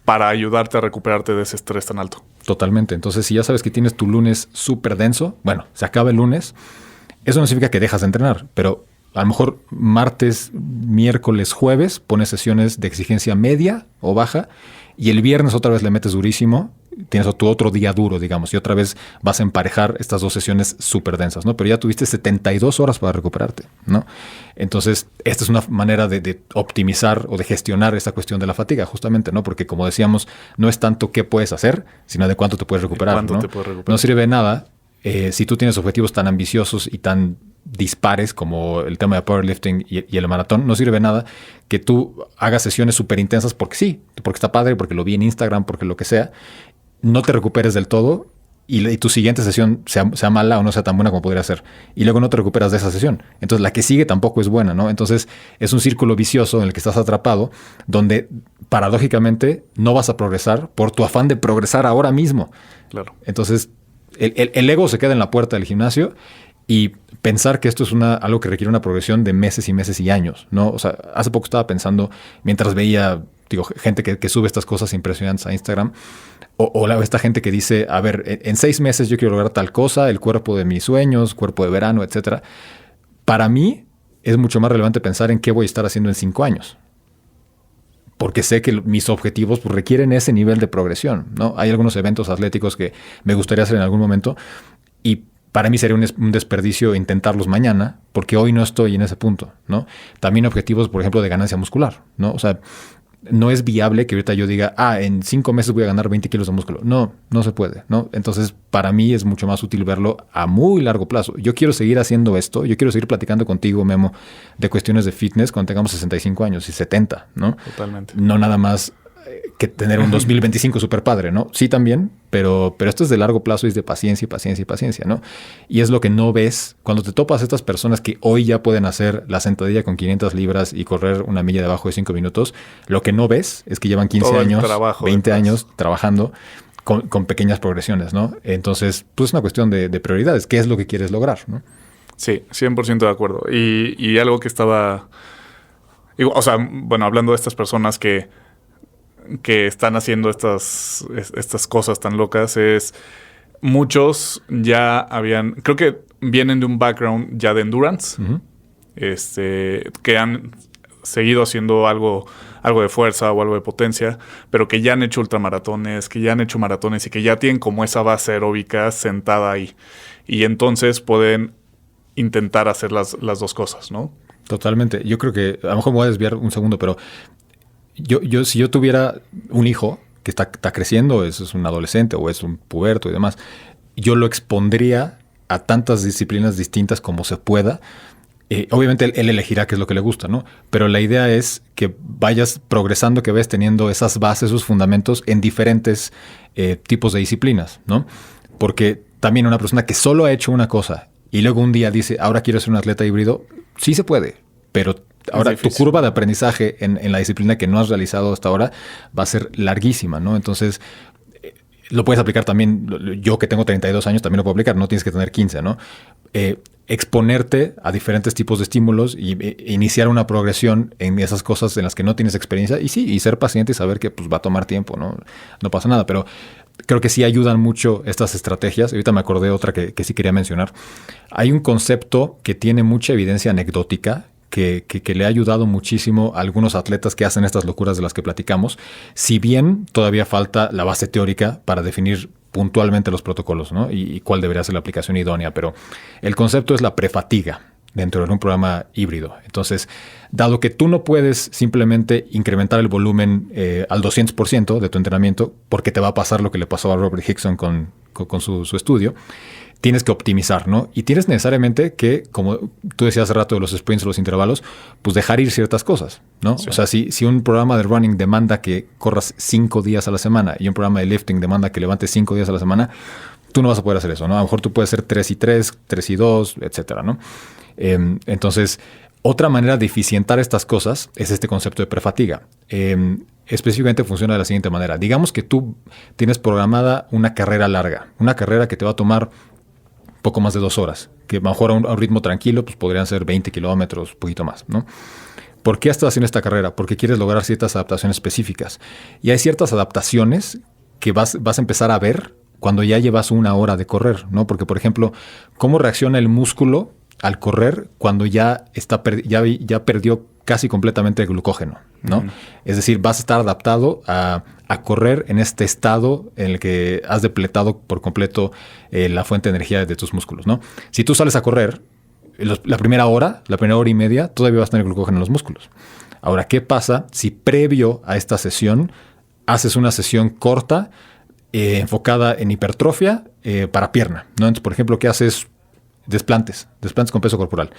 Para ayudarte a recuperarte de ese estrés tan alto. Totalmente. Entonces, si ya sabes que tienes tu lunes súper denso, bueno, se acaba el lunes, eso no significa que dejas de entrenar, pero a lo mejor martes, miércoles, jueves pones sesiones de exigencia media o baja y el viernes otra vez le metes durísimo. Tienes tu otro día duro, digamos, y otra vez vas a emparejar estas 2 sesiones súper densas, ¿no? Pero ya tuviste 72 horas para recuperarte, ¿no? Entonces, esta es una manera de optimizar o de gestionar esta cuestión de la fatiga, justamente, ¿no? Porque, como decíamos, no es tanto qué puedes hacer, sino de cuánto te puedes recuperar, ¿no? No sirve de nada si tú tienes objetivos tan ambiciosos y tan dispares como el tema de powerlifting y el maratón, no sirve nada que tú hagas sesiones súper intensas porque sí, porque está padre, porque lo vi en Instagram, porque lo que sea, no te recuperes del todo y tu siguiente sesión sea mala o no sea tan buena como podría ser. Y luego no te recuperas de esa sesión. Entonces la que sigue tampoco es buena, ¿no? Entonces es un círculo vicioso en el que estás atrapado, donde paradójicamente no vas a progresar por tu afán de progresar ahora mismo. Claro. Entonces el ego se queda en la puerta del gimnasio y pensar que esto es algo que requiere una progresión de meses y meses y años, ¿no? O sea, hace poco estaba pensando, mientras veía, gente que sube estas cosas impresionantes a Instagram, o esta gente que dice, a ver, en 6 meses yo quiero lograr tal cosa, el cuerpo de mis sueños, cuerpo de verano, etcétera. Para mí es mucho más relevante pensar en qué voy a estar haciendo en 5 años. Porque sé que mis objetivos requieren ese nivel de progresión, ¿no? Hay algunos eventos atléticos que me gustaría hacer en algún momento y para mí sería un desperdicio intentarlos mañana porque hoy no estoy en ese punto, ¿no? También objetivos, por ejemplo, de ganancia muscular, ¿no? O sea, no es viable que ahorita yo diga, en 5 meses voy a ganar 20 kilos de músculo. No se puede, ¿no? Entonces, para mí es mucho más útil verlo a muy largo plazo. Yo quiero seguir haciendo esto, yo quiero seguir platicando contigo, Memo, de cuestiones de fitness cuando tengamos 65 años y 70, ¿no? Totalmente. No nada más que tener un 2025 súper padre, ¿no? Sí también, pero esto es de largo plazo y es de paciencia y paciencia y paciencia, ¿no? Y es lo que no ves cuando te topas a estas personas que hoy ya pueden hacer la sentadilla con 500 libras y correr una milla debajo de 5 minutos. Lo que no ves es que llevan 15 años, 20 años trabajando con pequeñas progresiones, ¿no? Entonces, pues es una cuestión de prioridades. ¿Qué es lo que quieres lograr, no? Sí, 100% de acuerdo. Y algo que estaba... O sea, bueno, hablando de estas personas que están haciendo estas cosas tan locas, es muchos ya habían, creo que vienen de un background ya de endurance. Uh-huh. que han seguido haciendo algo de fuerza o algo de potencia, pero que ya han hecho ultramaratones, que ya han hecho maratones y que ya tienen como esa base aeróbica sentada ahí. Y entonces pueden intentar hacer las dos cosas, ¿no? Totalmente. Yo creo que, a lo mejor me voy a desviar un segundo, pero si yo tuviera un hijo que está creciendo, es un adolescente o es un puberto y demás, yo lo expondría a tantas disciplinas distintas como se pueda. Obviamente él elegirá qué es lo que le gusta, ¿no? Pero la idea es que vayas progresando, que vayas teniendo esas bases, esos fundamentos en diferentes tipos de disciplinas, ¿no? Porque también una persona que solo ha hecho una cosa y luego un día dice, ahora quiero ser un atleta híbrido, sí se puede, pero ahora tu curva de aprendizaje en la disciplina que no has realizado hasta ahora va a ser larguísima, ¿no? Entonces, lo puedes aplicar también, yo que tengo 32 años también lo puedo aplicar, no tienes que tener 15, ¿no? Exponerte a diferentes tipos de estímulos y iniciar una progresión en esas cosas en las que no tienes experiencia y ser paciente y saber que pues, va a tomar tiempo, ¿no? No pasa nada, pero creo que sí ayudan mucho estas estrategias. Ahorita me acordé de otra que sí quería mencionar. Hay un concepto que tiene mucha evidencia anecdótica que le ha ayudado muchísimo a algunos atletas que hacen estas locuras de las que platicamos, si bien todavía falta la base teórica para definir puntualmente los protocolos, ¿no? Y cuál debería ser la aplicación idónea. Pero el concepto es la prefatiga dentro de un programa híbrido. Entonces, dado que tú no puedes simplemente incrementar el volumen al 200% de tu entrenamiento, porque te va a pasar lo que le pasó a Robert Hickson con su estudio, tienes que optimizar, ¿no? Y tienes necesariamente que, como tú decías hace rato de los sprints o los intervalos, pues dejar ir ciertas cosas, ¿no? Sí. O sea, si un programa de running demanda que corras 5 días a la semana y un programa de lifting demanda que levantes 5 días a la semana, tú no vas a poder hacer eso, ¿no? A lo mejor tú puedes hacer 3 y 3, 3 y 2, etcétera, ¿no? Entonces, otra manera de eficientar estas cosas es este concepto de prefatiga. Específicamente funciona de la siguiente manera. Digamos que tú tienes programada una carrera larga, una carrera que te va a tomar poco más de 2 horas, que a lo mejor a un ritmo tranquilo pues podrían ser 20 kilómetros, un poquito más, ¿no? ¿Por qué estás haciendo esta carrera? Porque quieres lograr ciertas adaptaciones específicas. Y hay ciertas adaptaciones que vas a empezar a ver cuando ya llevas 1 hora de correr, ¿no? Porque, por ejemplo, ¿cómo reacciona el músculo al correr cuando ya perdió casi completamente el glucógeno, ¿no? Uh-huh. Es decir, vas a estar adaptado a correr en este estado en el que has depletado por completo la fuente de energía de tus músculos, ¿no? Si tú sales a correr, la primera hora y media, todavía vas a tener glucógeno en los músculos. Ahora, ¿qué pasa si previo a esta sesión haces una sesión corta enfocada en hipertrofia para pierna, ¿no? Entonces, por ejemplo, ¿qué haces? Desplantes con peso corporal.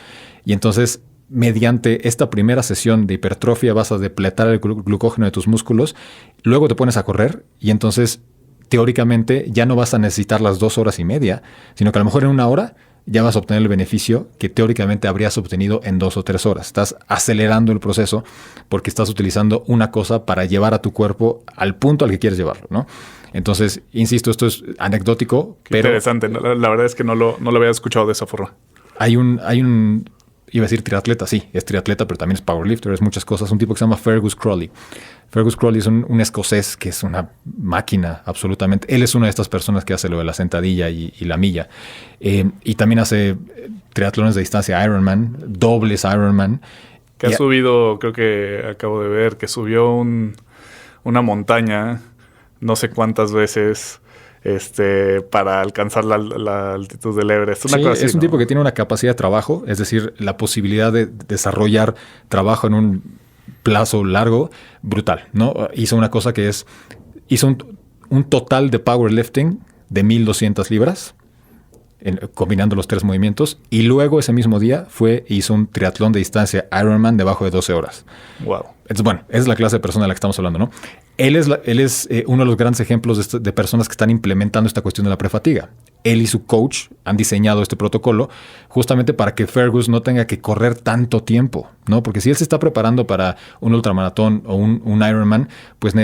Y entonces, mediante esta primera sesión de hipertrofia vas a depletar el glucógeno de tus músculos, luego te pones a correr y entonces, teóricamente, ya no vas a necesitar las 2 horas y media, sino que a lo mejor en 1 hora ya vas a obtener el beneficio que teóricamente habrías obtenido en 2 o 3 horas. Estás acelerando el proceso porque estás utilizando una cosa para llevar a tu cuerpo al punto al que quieres llevarlo, ¿no? Entonces, insisto, esto es anecdótico, pero interesante. La verdad es que no lo había escuchado de esa forma. Hay un iba a decir triatleta, sí, es triatleta, pero también es powerlifter, es muchas cosas. Un tipo que se llama Fergus Crawley. Fergus Crawley es un escocés que es una máquina, absolutamente. Él es una de estas personas que hace lo de la sentadilla y la milla. Y también hace triatlones de distancia Ironman, dobles Ironman. Que ha subido, creo que acabo de ver, que subió una montaña no sé cuántas veces para alcanzar la altitud del Everest. Una cosa así, es un tipo que tiene una capacidad de trabajo, es decir, la posibilidad de desarrollar trabajo en un plazo largo, brutal, ¿no? Hizo una cosa que hizo un total de powerlifting de 1,200 libras, combinando los 3 movimientos, y luego ese mismo día hizo un triatlón de distancia Ironman debajo de 12 horas. Wow. Entonces, bueno, esa es la clase de persona de la que estamos hablando, ¿no? Él es uno de los grandes ejemplos de personas que están implementando esta cuestión de la prefatiga. Él y su coach han diseñado este protocolo justamente para que Fergus no tenga que correr tanto tiempo, ¿no? Porque si él se está preparando para un ultramaratón o un Ironman, pues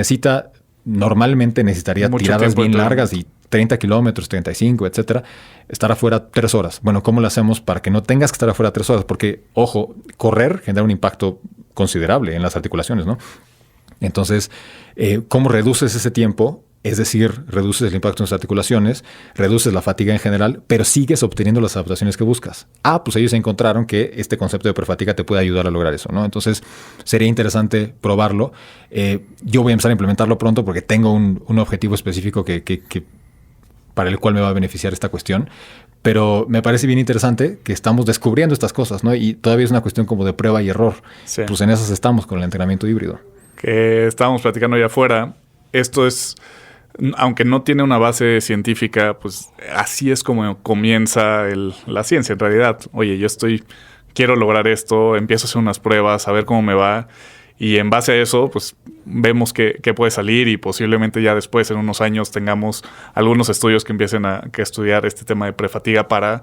normalmente necesitaría mucho tiradas bien largas y 30 kilómetros, 35, etcétera, estar afuera 3 horas. Bueno, ¿cómo lo hacemos para que no tengas que estar afuera 3 horas? Porque, ojo, correr genera un impacto considerable en las articulaciones, ¿no? Entonces, ¿cómo reduces ese tiempo es decir, reduces el impacto en tus articulaciones, reduces la fatiga en general, pero sigues obteniendo las adaptaciones que buscas. Pues ellos encontraron que este concepto de prefatiga te puede ayudar a lograr eso, ¿no? Entonces, sería interesante probarlo. Yo voy a empezar a implementarlo pronto porque tengo un objetivo específico que para el cual me va a beneficiar esta cuestión. Pero me parece bien interesante que estamos descubriendo estas cosas, ¿no? Y todavía es una cuestión como de prueba y error. Sí. Pues en esas estamos con el entrenamiento híbrido. Que estábamos platicando allá afuera. Esto es, aunque no tiene una base científica, pues así es como comienza la ciencia en realidad. Oye, quiero lograr esto, empiezo a hacer unas pruebas, a ver cómo me va. Y en base a eso, pues vemos qué puede salir y posiblemente ya después, en unos años, tengamos algunos estudios que empiecen a estudiar este tema de prefatiga para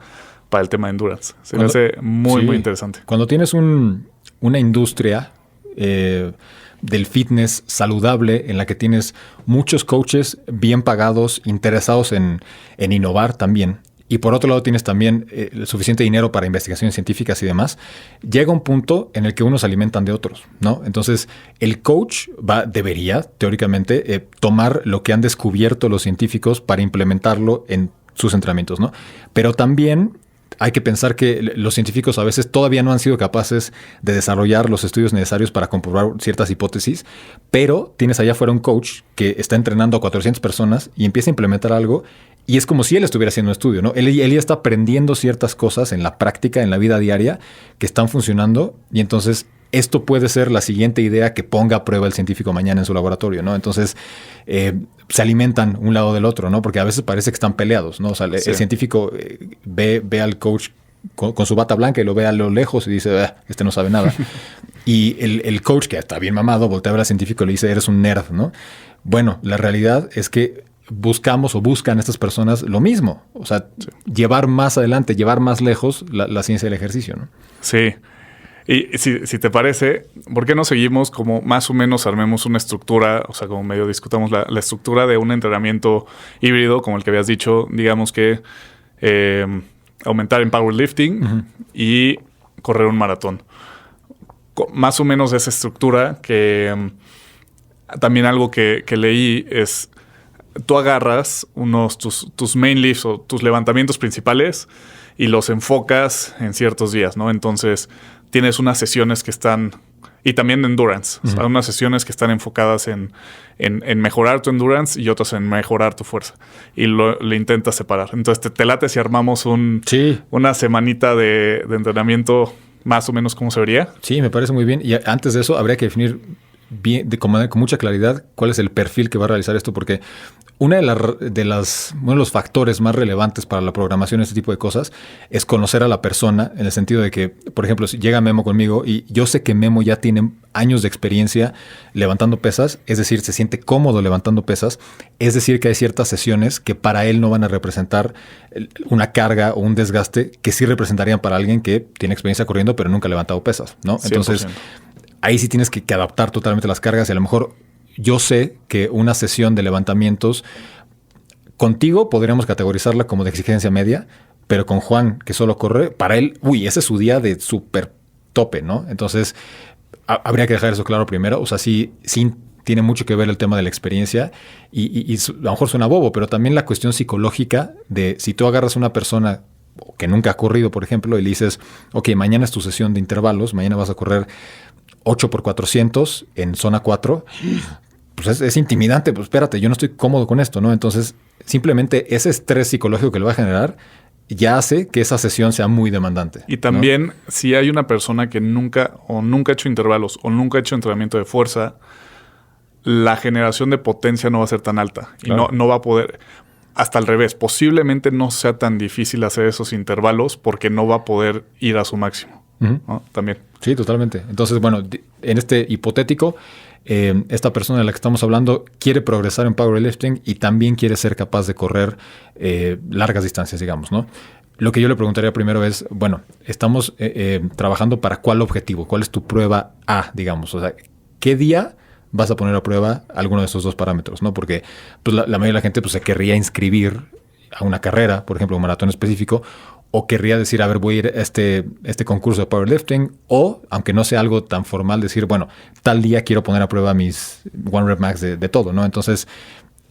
el tema de endurance. Me hace muy interesante. Cuando tienes una industria del fitness saludable en la que tienes muchos coaches bien pagados, interesados en innovar también, y por otro lado tienes también el suficiente dinero para investigaciones científicas y demás, llega un punto en el que unos se alimentan de otros, ¿no? Entonces, el coach debería, teóricamente, tomar lo que han descubierto los científicos para implementarlo en sus entrenamientos, ¿no? Pero también hay que pensar que los científicos a veces todavía no han sido capaces de desarrollar los estudios necesarios para comprobar ciertas hipótesis, pero tienes allá afuera un coach que está entrenando a 400 personas y empieza a implementar algo y es como si él estuviera haciendo un estudio, ¿no? Él ya está aprendiendo ciertas cosas en la práctica, en la vida diaria, que están funcionando y entonces esto puede ser la siguiente idea que ponga a prueba el científico mañana en su laboratorio, ¿no? Entonces, se alimentan un lado del otro, ¿no? Porque a veces parece que están peleados, ¿no? O sea, el científico ve al coach con su bata blanca y lo ve a lo lejos y dice, este no sabe nada. Y el coach, que está bien mamado, voltea a ver al científico y le dice, eres un nerd, ¿no? Bueno, la realidad es que buscan estas personas lo mismo. O sea, llevar más adelante, llevar más lejos la ciencia del ejercicio, ¿no? Sí. Y si te parece, ¿por qué no seguimos como más o menos armemos una estructura, o sea, como medio discutamos la estructura de un entrenamiento híbrido, como el que habías dicho, digamos que aumentar en powerlifting y correr un maratón? Más o menos esa estructura que también algo que leí es, tú agarras tus main lifts o tus levantamientos principales y los enfocas en ciertos días, ¿no? Entonces tienes unas sesiones que están, y también de endurance, o sea, unas sesiones que están enfocadas en mejorar tu endurance y otras en mejorar tu fuerza. Y le intentas separar. Entonces te late si armamos una semanita de entrenamiento más o menos como se vería. Sí, me parece muy bien. Y antes de eso habría que definir bien, con mucha claridad cuál es el perfil que va a realizar esto, porque uno de los factores más relevantes para la programación de este tipo de cosas es conocer a la persona, en el sentido de que, por ejemplo, si llega Memo conmigo y yo sé que Memo ya tiene años de experiencia levantando pesas, es decir, se siente cómodo levantando pesas, es decir, que hay ciertas sesiones que para él no van a representar una carga o un desgaste que sí representarían para alguien que tiene experiencia corriendo pero nunca ha levantado pesas, ¿no? 100%. Entonces, ahí sí tienes que adaptar totalmente las cargas y a lo mejor yo sé que una sesión de levantamientos contigo podríamos categorizarla como de exigencia media, pero con Juan, que solo corre, para él, ese es su día de súper tope, ¿no? Entonces, habría que dejar eso claro primero. O sea, sí tiene mucho que ver el tema de la experiencia y a lo mejor suena bobo, pero también la cuestión psicológica de si tú agarras a una persona que nunca ha corrido, por ejemplo, y le dices, ok, mañana es tu sesión de intervalos, mañana vas a correr 8x400 en zona 4, pues es intimidante, pues espérate, yo no estoy cómodo con esto, ¿no? Entonces, simplemente ese estrés psicológico que le va a generar ya hace que esa sesión sea muy demandante. Y también, ¿no? Si hay una persona que nunca ha hecho intervalos o nunca ha hecho entrenamiento de fuerza, la generación de potencia no va a ser tan alta. Claro. Y no va a poder, hasta al revés, posiblemente no sea tan difícil hacer esos intervalos porque no va a poder ir a su máximo, ¿no? También. Sí, totalmente. Entonces, bueno, en este hipotético, esta persona de la que estamos hablando quiere progresar en powerlifting y también quiere ser capaz de correr largas distancias, digamos, ¿no? Lo que yo le preguntaría primero es, bueno, estamos trabajando para cuál objetivo, cuál es tu prueba A, digamos, o sea, ¿qué día vas a poner a prueba alguno de esos dos parámetros, ¿no? Porque pues, la mayoría de la gente pues, se querría inscribir a una carrera, por ejemplo, un maratón específico, o querría decir, a ver, voy a ir a este concurso de powerlifting, o, aunque no sea algo tan formal, decir, bueno, tal día quiero poner a prueba mis one rep max de todo, ¿no? Entonces,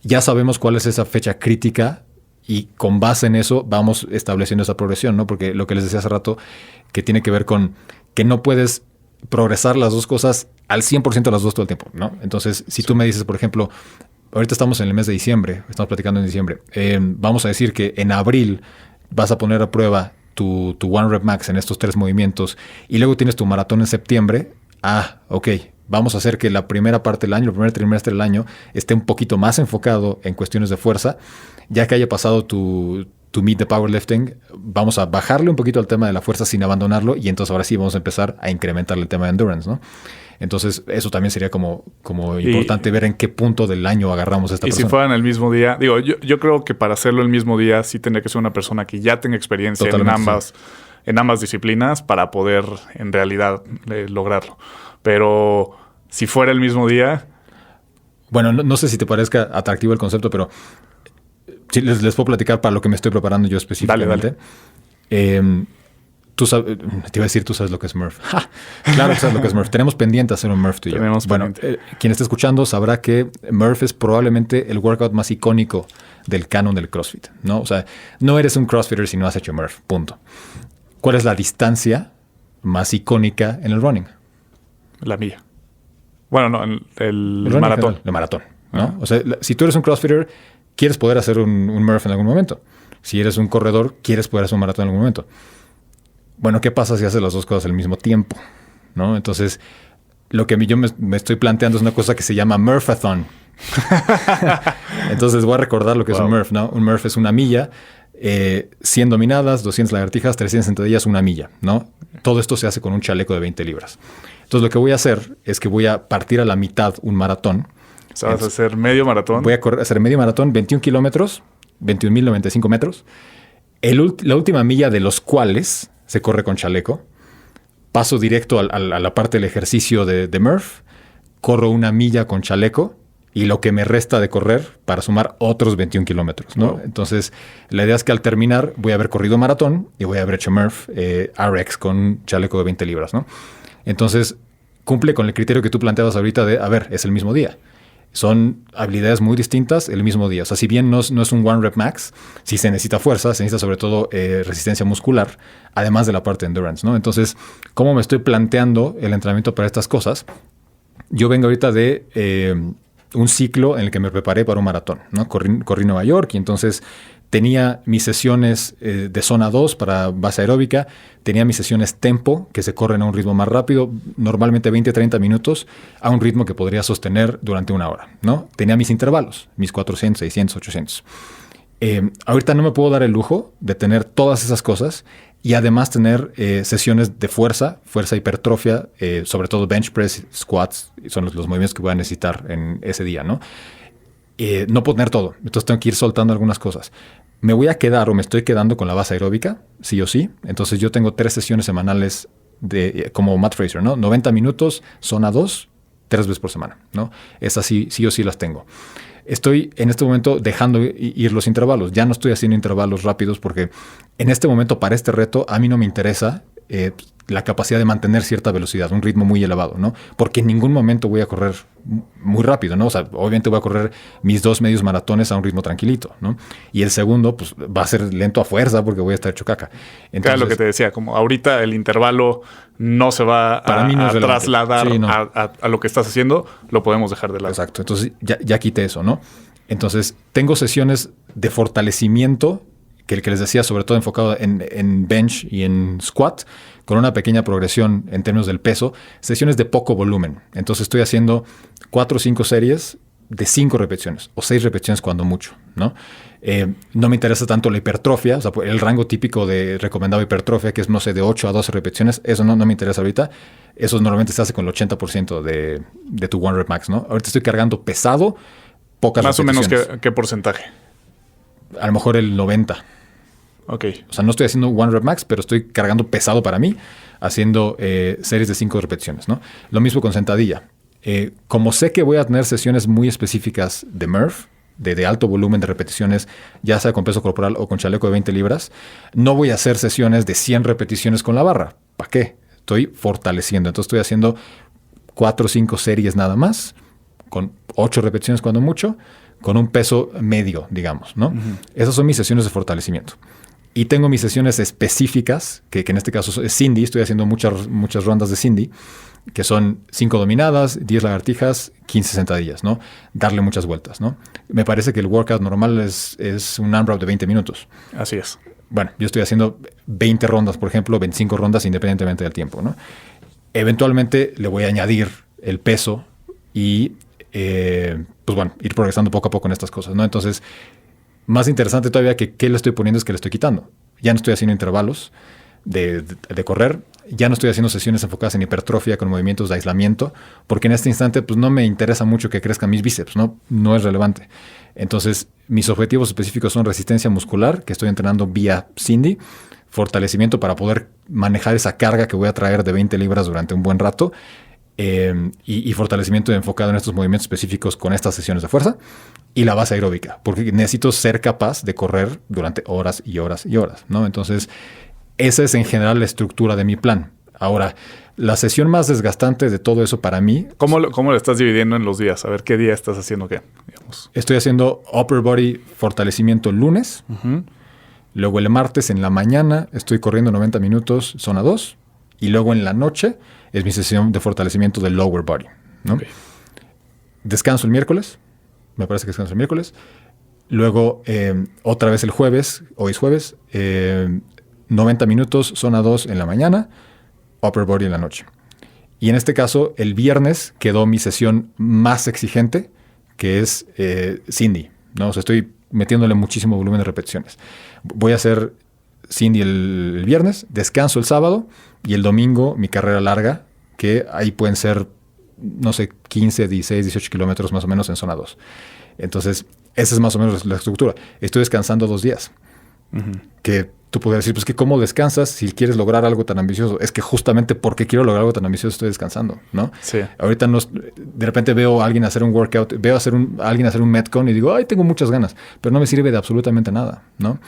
ya sabemos cuál es esa fecha crítica y con base en eso vamos estableciendo esa progresión, ¿no? Porque lo que les decía hace rato, que tiene que ver con que no puedes progresar las dos cosas al 100% las dos todo el tiempo, ¿no? Entonces, si tú me dices, por ejemplo, ahorita estamos en el mes de diciembre, estamos platicando en diciembre, vamos a decir que en abril vas a poner a prueba tu One Rep Max en estos 3 movimientos y luego tienes tu maratón en septiembre. Ok, vamos a hacer que la primera parte del año, el primer trimestre del año, esté un poquito más enfocado en cuestiones de fuerza. Ya que haya pasado tu meet de powerlifting, vamos a bajarle un poquito al tema de la fuerza sin abandonarlo y entonces ahora sí vamos a empezar a incrementar el tema de endurance, ¿no? Entonces eso también sería como importante ver en qué punto del año agarramos esta persona. Y si fueran el mismo día, digo, yo creo que para hacerlo el mismo día sí tendría que ser una persona que ya tenga experiencia en ambas disciplinas para poder en realidad lograrlo. Pero si fuera el mismo día... Bueno, no sé si te parezca atractivo el concepto, pero sí, les puedo platicar para lo que me estoy preparando yo específicamente. Dale. Te iba a decir, tú sabes lo que es Murph. Claro que sabes lo que es Murph. Tenemos pendiente hacer un Murph tú y yo. Bueno, quien esté escuchando sabrá que Murph es probablemente el workout más icónico del canon del CrossFit, ¿no? O sea, no eres un CrossFitter si no has hecho Murph, punto. ¿Cuál es la distancia más icónica en el running? La milla. Bueno, no, el maratón. El maratón, ¿no? O sea, si tú eres un CrossFitter, quieres poder hacer un Murph en algún momento. Si eres un corredor, quieres poder hacer un maratón en algún momento. Bueno, ¿qué pasa si haces las dos cosas al mismo tiempo? ¿No? Entonces, lo que yo me estoy planteando es una cosa que se llama Murphathon. Entonces, voy a recordar lo que es un Murph, ¿no? Un Murph es una milla, 100 dominadas, 200 lagartijas, 300 sentadillas, una milla, ¿no? Todo esto se hace con un chaleco de 20 libras. Entonces, lo que voy a hacer es que voy a partir a la mitad un maratón. O sea, vas a hacer medio maratón. Voy a hacer medio maratón, 21 kilómetros, 21.095 metros. La última milla de los cuales se corre con chaleco. Paso directo a la parte del ejercicio de Murph. Corro una milla con chaleco y lo que me resta de correr para sumar otros 21 kilómetros, ¿no? Wow. Entonces, la idea es que al terminar voy a haber corrido maratón y voy a haber hecho Murph RX con chaleco de 20 libras, ¿no? Entonces, cumple con el criterio que tú planteabas ahorita de, a ver, es el mismo día. Son habilidades muy distintas el mismo día. O sea, si bien no es un One Rep Max, sí se necesita fuerza, se necesita sobre todo resistencia muscular, además de la parte de endurance, ¿no? Entonces, ¿cómo me estoy planteando el entrenamiento para estas cosas? Yo vengo ahorita de un ciclo en el que me preparé para un maratón, ¿no? Corrí Nueva York y entonces tenía mis sesiones de zona 2 para base aeróbica, tenía mis sesiones tempo, que se corren a un ritmo más rápido, normalmente 20-30 minutos, a un ritmo que podría sostener durante una hora, ¿no? Tenía mis intervalos, mis 400, 600, 800. Ahorita no me puedo dar el lujo de tener todas esas cosas y además tener sesiones de fuerza hipertrofia, sobre todo bench press, squats, son los movimientos que voy a necesitar en ese día, ¿no? No puedo tener todo, entonces tengo que ir soltando algunas cosas. Me voy a quedar o me estoy quedando con la base aeróbica, sí o sí. Entonces yo tengo 3 sesiones semanales como Matt Fraser, ¿no? 90 minutos, zona 2, 3 veces por semana, ¿no? Esas sí o sí las tengo. Estoy en este momento dejando ir los intervalos. Ya no estoy haciendo intervalos rápidos porque en este momento para este reto a mí no me interesa la capacidad de mantener cierta velocidad, un ritmo muy elevado, ¿no? Porque en ningún momento voy a correr muy rápido, ¿no? O sea, obviamente voy a correr mis 2 medios maratones a un ritmo tranquilito, ¿no? Y el segundo, pues, va a ser lento a fuerza porque voy a estar hecho caca. Entonces, claro, lo que te decía, como ahorita el intervalo no se va a trasladar sí, no. a lo que estás haciendo, lo podemos dejar de lado. Exacto, entonces ya quité eso, ¿no? Entonces, tengo sesiones de fortalecimiento que el que les decía, sobre todo enfocado en bench y en squat, con una pequeña progresión en términos del peso, sesiones de poco volumen. Entonces estoy haciendo 4 o 5 series de 5 repeticiones, o 6 repeticiones cuando mucho, ¿no? No me interesa tanto la hipertrofia, o sea, el rango típico de recomendado hipertrofia, que es, no sé, de 8 a 12 repeticiones, eso no me interesa ahorita. Eso normalmente se hace con el 80% de tu One Rep Max, ¿no? Ahorita estoy cargando pesado, pocas repeticiones. Más o menos, ¿qué porcentaje? A lo mejor el 90%. Ok. O sea, no estoy haciendo One Rep Max, pero estoy cargando pesado para mí, haciendo series de 5 repeticiones, ¿no? Lo mismo con sentadilla. Como sé que voy a tener sesiones muy específicas de Murph, de alto volumen de repeticiones, ya sea con peso corporal o con chaleco de 20 libras, no voy a hacer sesiones de 100 repeticiones con la barra. ¿Para qué? Estoy fortaleciendo. Entonces estoy haciendo 4 o 5 series nada más, con 8 repeticiones cuando mucho, con un peso medio, digamos, ¿no? Esas son mis sesiones de fortalecimiento. Y tengo mis sesiones específicas, que en este caso es Cindy. Estoy haciendo muchas rondas de Cindy, que son 5 dominadas, 10 lagartijas, 15 sentadillas, ¿no? Darle muchas vueltas, ¿no? Me parece que el workout normal es un AMRAP de 20 minutos. Así es. Bueno, yo estoy haciendo 20 rondas, por ejemplo, 25 rondas independientemente del tiempo, ¿no? Eventualmente le voy a añadir el peso y, pues bueno, ir progresando poco a poco en estas cosas, ¿no? Entonces, más interesante todavía que qué le estoy poniendo es que le estoy quitando. Ya no estoy haciendo intervalos de correr. Ya no estoy haciendo sesiones enfocadas en hipertrofia con movimientos de aislamiento, porque en este instante pues no me interesa mucho que crezcan mis bíceps, no es relevante. Entonces, mis objetivos específicos son resistencia muscular, que estoy entrenando vía Cindy, fortalecimiento para poder manejar esa carga que voy a traer de 20 libras durante un buen rato, y fortalecimiento enfocado en estos movimientos específicos con estas sesiones de fuerza, y la base aeróbica, porque necesito ser capaz de correr durante horas y horas y horas, ¿no? Entonces, esa es en general la estructura de mi plan. Ahora, la sesión más desgastante de todo eso para mí... ¿Cómo lo estás dividiendo en los días? A ver, ¿qué día estás haciendo qué? Digamos. Estoy haciendo upper body fortalecimiento el lunes. Luego el martes en la mañana estoy corriendo 90 minutos, zona 2. Y luego en la noche es mi sesión de fortalecimiento del lower body, ¿no? Okay. Descanso el miércoles. Me parece que descanso el miércoles. Luego otra vez el jueves. Hoy es jueves. 90 minutos, zona 2 en la mañana, upper body en la noche. Y en este caso, el viernes quedó mi sesión más exigente, que es Cindy, ¿no? O sea, estoy metiéndole muchísimo volumen de repeticiones. Voy a hacer Cindy el viernes, descanso el sábado, y el domingo mi carrera larga, que ahí pueden ser, no sé, 15, 16, 18 kilómetros más o menos en zona 2. Entonces, esa es más o menos la estructura. Estoy descansando 2 días. Que tú podrías decir, pues que ¿cómo descansas si quieres lograr algo tan ambicioso? Es que justamente porque quiero lograr algo tan ambicioso estoy descansando, ¿no? Sí. Ahorita de repente veo a alguien hacer un workout, veo a alguien hacer un Metcon y digo, ay, tengo muchas ganas, pero no me sirve de absolutamente nada, ¿no?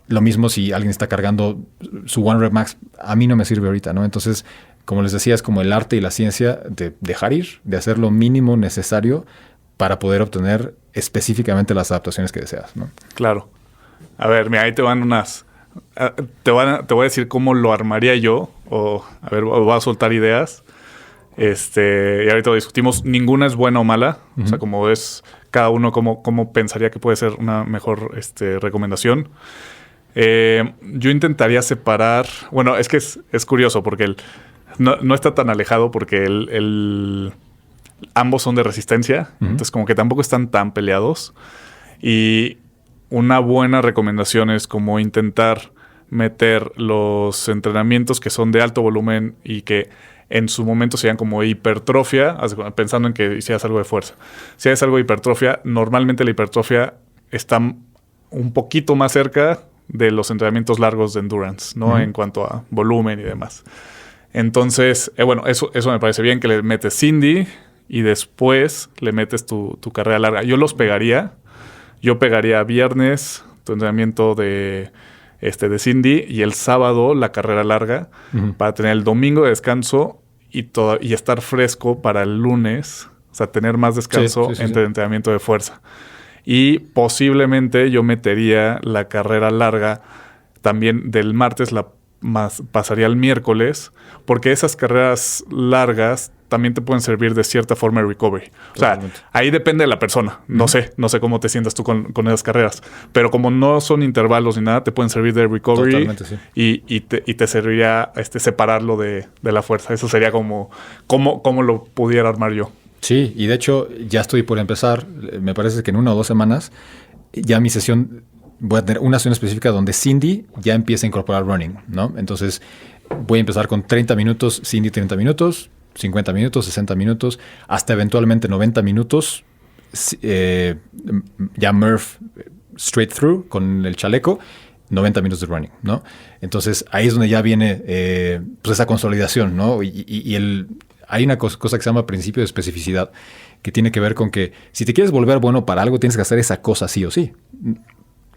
Lo mismo si alguien está cargando su One Rep Max, a mí no me sirve ahorita, ¿no? Entonces, como les decía, es como el arte y la ciencia de dejar ir, de hacer lo mínimo necesario para poder obtener específicamente las adaptaciones que deseas, ¿no? Claro. A ver, mira, ahí te van unas... Te voy a decir cómo lo armaría yo. O, a ver, voy a soltar ideas. Y ahorita lo discutimos. Ninguna es buena o mala. O sea, como es cada uno, cómo pensaría que puede ser una mejor recomendación. Yo intentaría separar... Bueno, es que es curioso porque no está tan alejado porque ambos son de resistencia. Entonces, como que tampoco están tan peleados. Y... una buena recomendación es como intentar meter los entrenamientos que son de alto volumen y que en su momento sean como hipertrofia, pensando en que hicieras algo de fuerza. Si haces algo de hipertrofia, normalmente la hipertrofia está un poquito más cerca de los entrenamientos largos de endurance, ¿no? En cuanto a volumen y demás. Entonces, bueno, eso me parece bien, que le metes Cindy y después le metes tu carrera larga. Yo los pegaría. Yo pegaría viernes tu entrenamiento de Cindy y el sábado la carrera larga para tener el domingo de descanso y estar fresco para el lunes. O sea, tener más descanso entre el entrenamiento de fuerza. Y posiblemente yo metería la carrera larga también del martes, pasaría al miércoles, porque esas carreras largas también te pueden servir de cierta forma de recovery. O sea, ahí depende de la persona. No sé cómo te sientas tú con esas carreras. Pero como no son intervalos ni nada, te pueden servir de recovery. Totalmente, sí. Y te serviría separarlo de la fuerza. Eso sería como lo pudiera armar yo. Sí, y de hecho ya estoy por empezar. Me parece que en 1 o 2 semanas ya mi sesión... voy a tener una sesión específica donde Cindy ya empieza a incorporar running, ¿no? Entonces voy a empezar con 30 minutos, Cindy 30 minutos, 50 minutos, 60 minutos, hasta eventualmente 90 minutos, ya Murph straight through con el chaleco, 90 minutos de running, ¿no? Entonces ahí es donde ya viene pues esa consolidación, ¿no? Hay una cosa que se llama principio de especificidad, que tiene que ver con que si te quieres volver bueno para algo, tienes que hacer esa cosa sí o sí.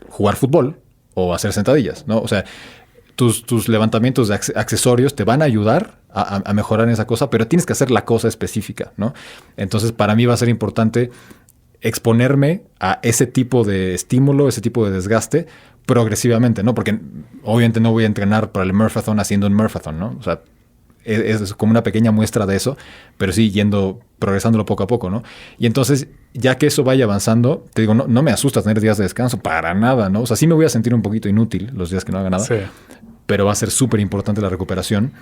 Jugar fútbol o hacer sentadillas, ¿no? O sea, tus levantamientos de accesorios te van a ayudar a mejorar en esa cosa, pero tienes que hacer la cosa específica, ¿no? Entonces, para mí va a ser importante exponerme a ese tipo de estímulo, ese tipo de desgaste progresivamente, ¿no? Porque obviamente no voy a entrenar para el Murphathon haciendo un Murphathon, ¿no? O sea, es como una pequeña muestra de eso, pero sí progresándolo poco a poco, ¿no? Y entonces, ya que eso vaya avanzando, te digo, no me asusta tener días de descanso, para nada, ¿no? O sea, sí me voy a sentir un poquito inútil los días que no haga nada, Sí. pero va a ser súper importante la recuperación,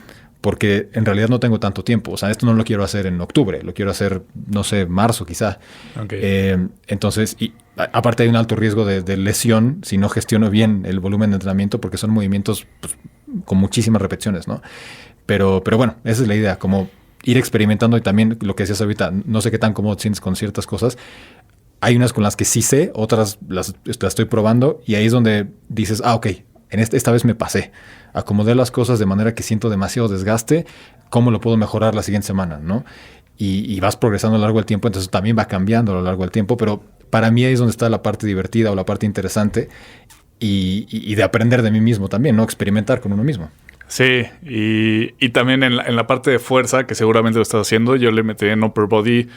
porque en realidad no tengo tanto tiempo. O sea, esto no lo quiero hacer en octubre, lo quiero hacer, no sé, marzo quizá. Okay. Entonces, y aparte hay un alto riesgo de lesión si no gestiono bien el volumen de entrenamiento, porque son movimientos pues, con muchísimas repeticiones, ¿no? Pero bueno, esa es la idea, como ir experimentando. Y también lo que decías ahorita, no sé qué tan cómodo te sientes con ciertas cosas. Hay unas con las que sí sé, otras las estoy probando, y ahí es donde dices, ok, esta vez me pasé. Acomodé las cosas de manera que siento demasiado desgaste. ¿Cómo lo puedo mejorar la siguiente semana, no? Y vas progresando a lo largo del tiempo, entonces también va cambiando a lo largo del tiempo, pero para mí ahí es donde está la parte divertida o la parte interesante y de aprender de mí mismo también, ¿no? Experimentar con uno mismo. Sí, y también en la parte de fuerza, que seguramente lo estás haciendo, yo le metí en upper body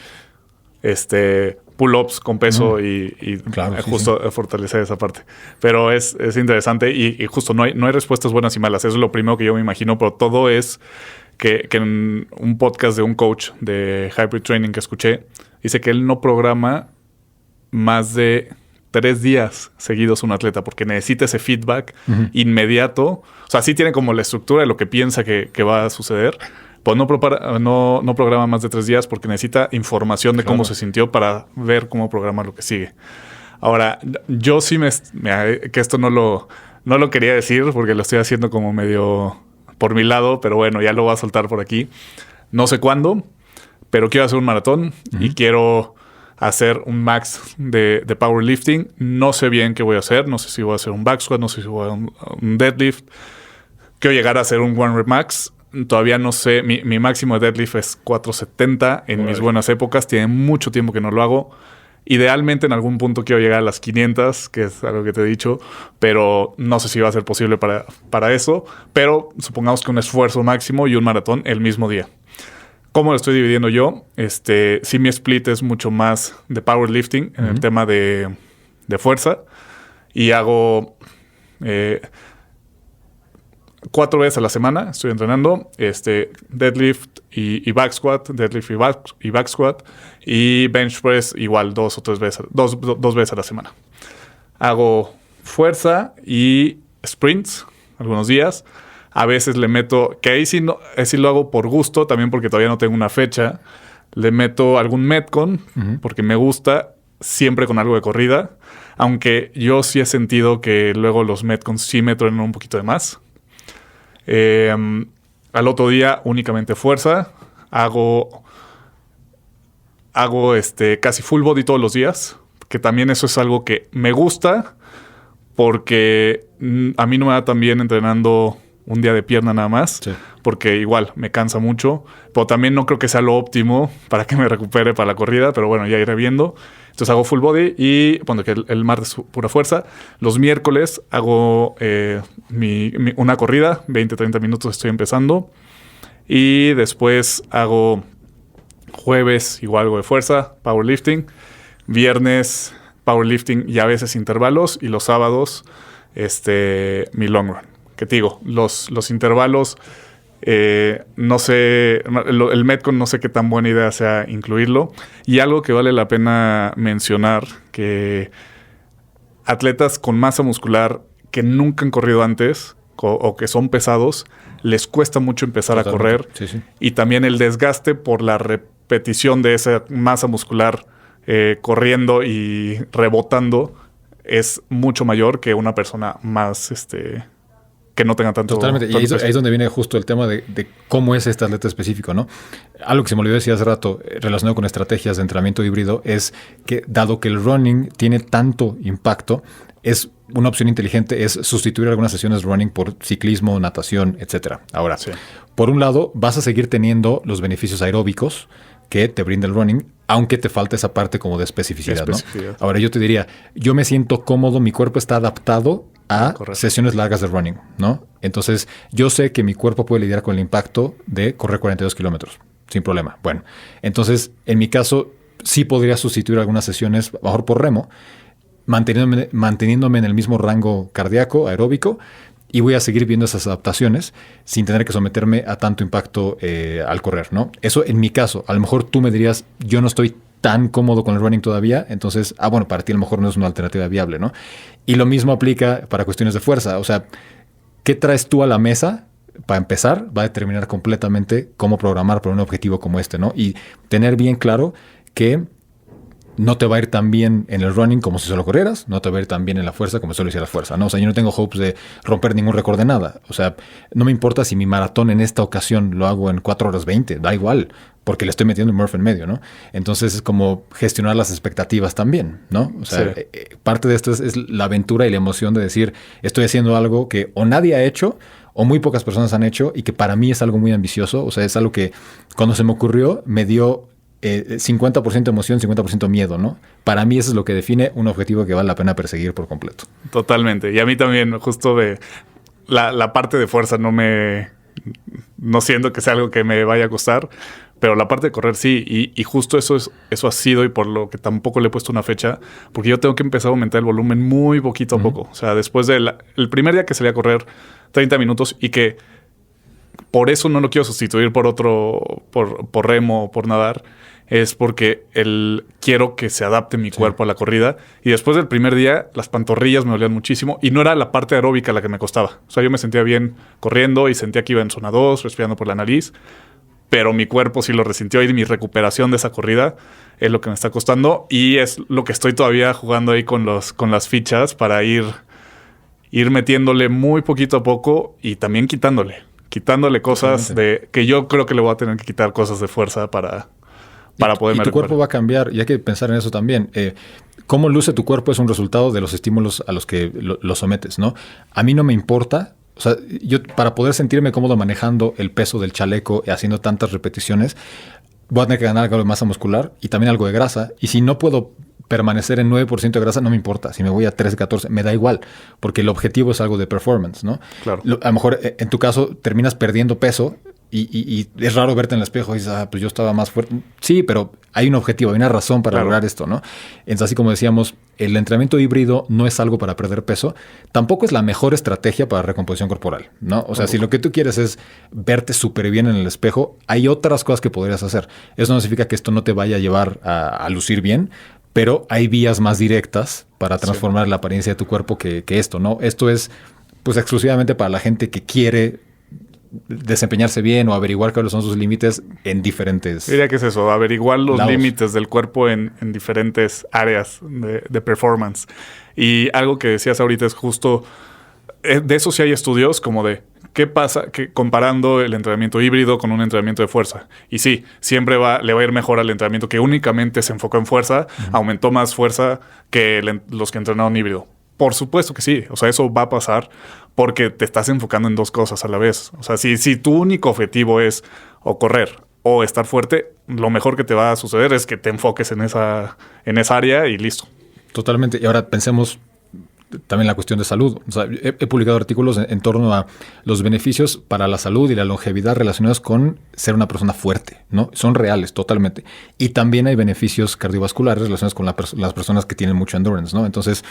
pull-ups con peso y claro, justo sí. fortalecer esa parte. Pero es interesante y justo no hay respuestas buenas y malas. Eso es lo primero que yo me imagino, pero todo es que en un podcast de un coach de Hybrid Training que escuché, dice que él no programa más de 3 días seguidos un atleta porque necesita ese feedback inmediato. O sea, sí tiene como la estructura de lo que piensa que va a suceder, pues no programa más de 3 días porque necesita información de cómo se sintió para ver cómo programar lo que sigue. Ahora, yo sí que esto no lo quería decir porque lo estoy haciendo como medio por mi lado, pero bueno, ya lo voy a soltar por aquí. No sé cuándo, pero quiero hacer un maratón y quiero hacer un max de powerlifting. No sé bien qué voy a hacer. No sé si voy a hacer un back squat, no sé si voy a un deadlift. Quiero llegar a hacer un one rep max. Todavía no sé. Mi máximo de deadlift es 470 en mis buenas épocas. Tiene mucho tiempo que no lo hago. Idealmente en algún punto quiero llegar a las 500, que es algo que te he dicho, pero no sé si va a ser posible para eso. Pero supongamos que un esfuerzo máximo y un maratón el mismo día. ¿Cómo lo estoy dividiendo yo? Sí, mi split es mucho más de powerlifting en el tema de fuerza. Y hago 4 veces a la semana. Estoy entrenando deadlift y back squat, deadlift y back squat. Y bench press igual 2 o 3 veces, dos veces a la semana. Hago fuerza y sprints algunos días. A veces le meto, que ahí sí lo hago por gusto, también porque todavía no tengo una fecha. Le meto algún Metcon, porque me gusta, siempre con algo de corrida. Aunque yo sí he sentido que luego los Metcons sí me truenan un poquito de más. Al otro día, únicamente fuerza. Hago casi full body todos los días. Que también eso es algo que me gusta, porque a mí no me da tan bien entrenando un día de pierna nada más, porque igual me cansa mucho, pero también no creo que sea lo óptimo para que me recupere para la corrida, pero bueno, ya iré viendo. Entonces hago full body y bueno, que el martes pura fuerza. Los miércoles hago una corrida, 20-30 minutos estoy empezando, y después hago jueves igual algo de fuerza, powerlifting, viernes powerlifting y a veces intervalos, y los sábados mi long run. Que te digo, los intervalos, no sé, el Metcon no sé qué tan buena idea sea incluirlo. Y algo que vale la pena mencionar, que atletas con masa muscular que nunca han corrido antes o que son pesados, les cuesta mucho empezar a correr. Sí. Y también el desgaste por la repetición de esa masa muscular corriendo y rebotando es mucho mayor que una persona más que no tenga tanto. Totalmente. Y ahí es donde viene justo el tema de cómo es este atleta específico, ¿no? Algo que se me olvidó decir hace rato, relacionado con estrategias de entrenamiento híbrido, es que dado que el running tiene tanto impacto, es una opción inteligente es sustituir algunas sesiones running por ciclismo, natación, etcétera. Ahora, por un lado, vas a seguir teniendo los beneficios aeróbicos que te brinda el running, aunque te falta esa parte como de especificidad, ¿no? Ahora, yo te diría, yo me siento cómodo, mi cuerpo está adaptado a sesiones largas de running, ¿no? Entonces, yo sé que mi cuerpo puede lidiar con el impacto de correr 42 kilómetros, sin problema. Bueno, entonces, en mi caso, sí podría sustituir algunas sesiones, a lo mejor por remo, manteniéndome en el mismo rango cardíaco, aeróbico, y voy a seguir viendo esas adaptaciones sin tener que someterme a tanto impacto al correr, ¿no? Eso en mi caso. A lo mejor tú me dirías, yo no estoy tan cómodo con el running todavía, entonces, bueno, para ti a lo mejor no es una alternativa viable, ¿no? Y lo mismo aplica para cuestiones de fuerza. O sea, ¿qué traes tú a la mesa? Para empezar, va a determinar completamente cómo programar para un objetivo como este, ¿no? Y tener bien claro que no te va a ir tan bien en el running como si solo corrieras, no te va a ir tan bien en la fuerza como si solo hicieras fuerza, ¿no? O sea, yo no tengo hopes de romper ningún récord de nada. O sea, no me importa si mi maratón en esta ocasión lo hago en 4 horas 20, da igual, porque le estoy metiendo un Murph en medio, ¿no? Entonces es como gestionar las expectativas también, ¿no? O sea, sí. Parte de esto es la aventura y la emoción de decir, estoy haciendo algo que o nadie ha hecho o muy pocas personas han hecho y que para mí es algo muy ambicioso. O sea, es algo que cuando se me ocurrió me dio 50% emoción, 50% miedo, ¿no? Para mí eso es lo que define un objetivo que vale la pena perseguir por completo. Totalmente. Y a mí también, justo de la parte de fuerza no siento que sea algo que me vaya a costar, pero la parte de correr sí. Y justo eso ha sido, y por lo que tampoco le he puesto una fecha, porque yo tengo que empezar a aumentar el volumen muy poquito a poco. O sea, después del primer día que salí a correr 30 minutos y que por eso no lo quiero sustituir por remo o por nadar, es porque quiero que se adapte mi cuerpo a la corrida. Y después del primer día, las pantorrillas me dolían muchísimo y no era la parte aeróbica la que me costaba. O sea, yo me sentía bien corriendo y sentía que iba en zona 2, respirando por la nariz, pero mi cuerpo sí lo resintió y mi recuperación de esa corrida es lo que me está costando y es lo que estoy todavía jugando ahí con las fichas para ir metiéndole muy poquito a poco y también quitándole cosas que yo creo que le voy a tener que quitar cosas de fuerza para poder. Y tu cuerpo va a cambiar y hay que pensar en eso también. Cómo luce tu cuerpo es un resultado de los estímulos a los que lo sometes, ¿no? A mí no me importa. O sea, yo para poder sentirme cómodo manejando el peso del chaleco y haciendo tantas repeticiones, voy a tener que ganar algo de masa muscular y también algo de grasa. Y si no puedo permanecer en 9% de grasa, no me importa. Si me voy a 13, 14, me da igual. Porque el objetivo es algo de performance, ¿no? Claro. A lo mejor en tu caso terminas perdiendo peso y es raro verte en el espejo y dices, pues yo estaba más fuerte. Sí, pero hay un objetivo, hay una razón para lograr esto, ¿no? Entonces, así como decíamos, el entrenamiento híbrido no es algo para perder peso. Tampoco es la mejor estrategia para recomposición corporal, ¿no? O sea, si lo que tú quieres es verte súper bien en el espejo, hay otras cosas que podrías hacer. Eso no significa que esto no te vaya a llevar a lucir bien, pero hay vías más directas para transformar la apariencia de tu cuerpo que esto, ¿no? Esto es pues exclusivamente para la gente que quiere desempeñarse bien o averiguar cuáles son sus límites en diferentes... Diría que es eso, averiguar los límites del cuerpo en diferentes áreas de performance. Y algo que decías ahorita es justo, de eso sí hay estudios como de qué pasa comparando el entrenamiento híbrido con un entrenamiento de fuerza. Y sí, siempre le va a ir mejor al entrenamiento que únicamente se enfocó en fuerza, aumentó más fuerza que los que entrenaron híbrido. Por supuesto que sí, o sea, eso va a pasar porque te estás enfocando en dos cosas a la vez. O sea, si tu único objetivo es o correr o estar fuerte, lo mejor que te va a suceder es que te enfoques en esa área y listo. Totalmente. Y ahora pensemos también la cuestión de salud. O sea, he publicado artículos en torno a los beneficios para la salud y la longevidad relacionados con ser una persona fuerte, ¿no? Son reales, totalmente. Y también hay beneficios cardiovasculares relacionados con las personas que tienen mucho endurance, ¿no? Entonces,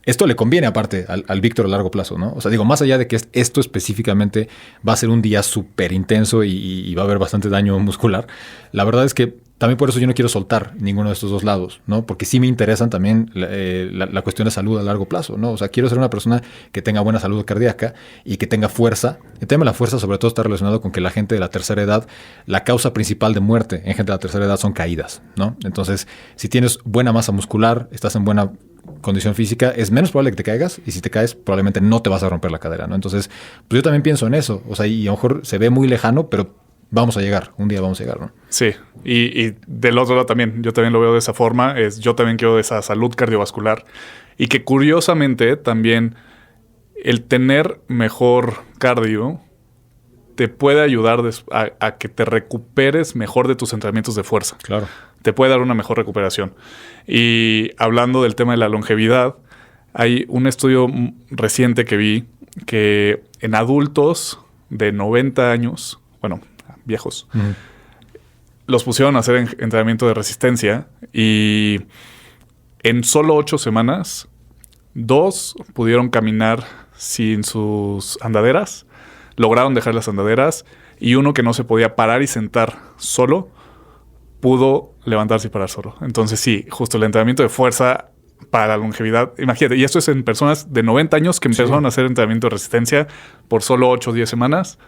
esto le conviene aparte al Víctor a largo plazo, ¿no? O sea, digo, más allá de que esto específicamente va a ser un día súper intenso y va a haber bastante daño muscular, la verdad es que también por eso yo no quiero soltar ninguno de estos dos lados, ¿no? Porque sí me interesan también la cuestión de salud a largo plazo, ¿no? O sea, quiero ser una persona que tenga buena salud cardíaca y que tenga fuerza. El tema de la fuerza sobre todo está relacionado con que la gente de la tercera edad, la causa principal de muerte en gente de la tercera edad son caídas, ¿no? Entonces, si tienes buena masa muscular, estás en buena condición física, es menos probable que te caigas y si te caes probablemente no te vas a romper la cadera, ¿no? Entonces, pues yo también pienso en eso. O sea, y a lo mejor se ve muy lejano, pero vamos a llegar, un día vamos a llegar, ¿no? Sí, y del otro lado también, yo también lo veo de esa forma, yo también quiero esa salud cardiovascular y que curiosamente también el tener mejor cardio te puede ayudar a que te recuperes mejor de tus entrenamientos de fuerza. Claro. Te puede dar una mejor recuperación. Y hablando del tema de la longevidad, hay un estudio reciente que vi que en adultos de 90 años, bueno, viejos, los pusieron a hacer entrenamiento de resistencia y en solo 8 semanas, 2 pudieron caminar sin sus andaderas, lograron dejar las andaderas, y uno que no se podía parar y sentar solo, pudo levantarse y parar solo. Entonces sí, justo el entrenamiento de fuerza para la longevidad. Imagínate, y esto es en personas de 90 años que empezaron a hacer entrenamiento de resistencia por solo 8 o 10 semanas.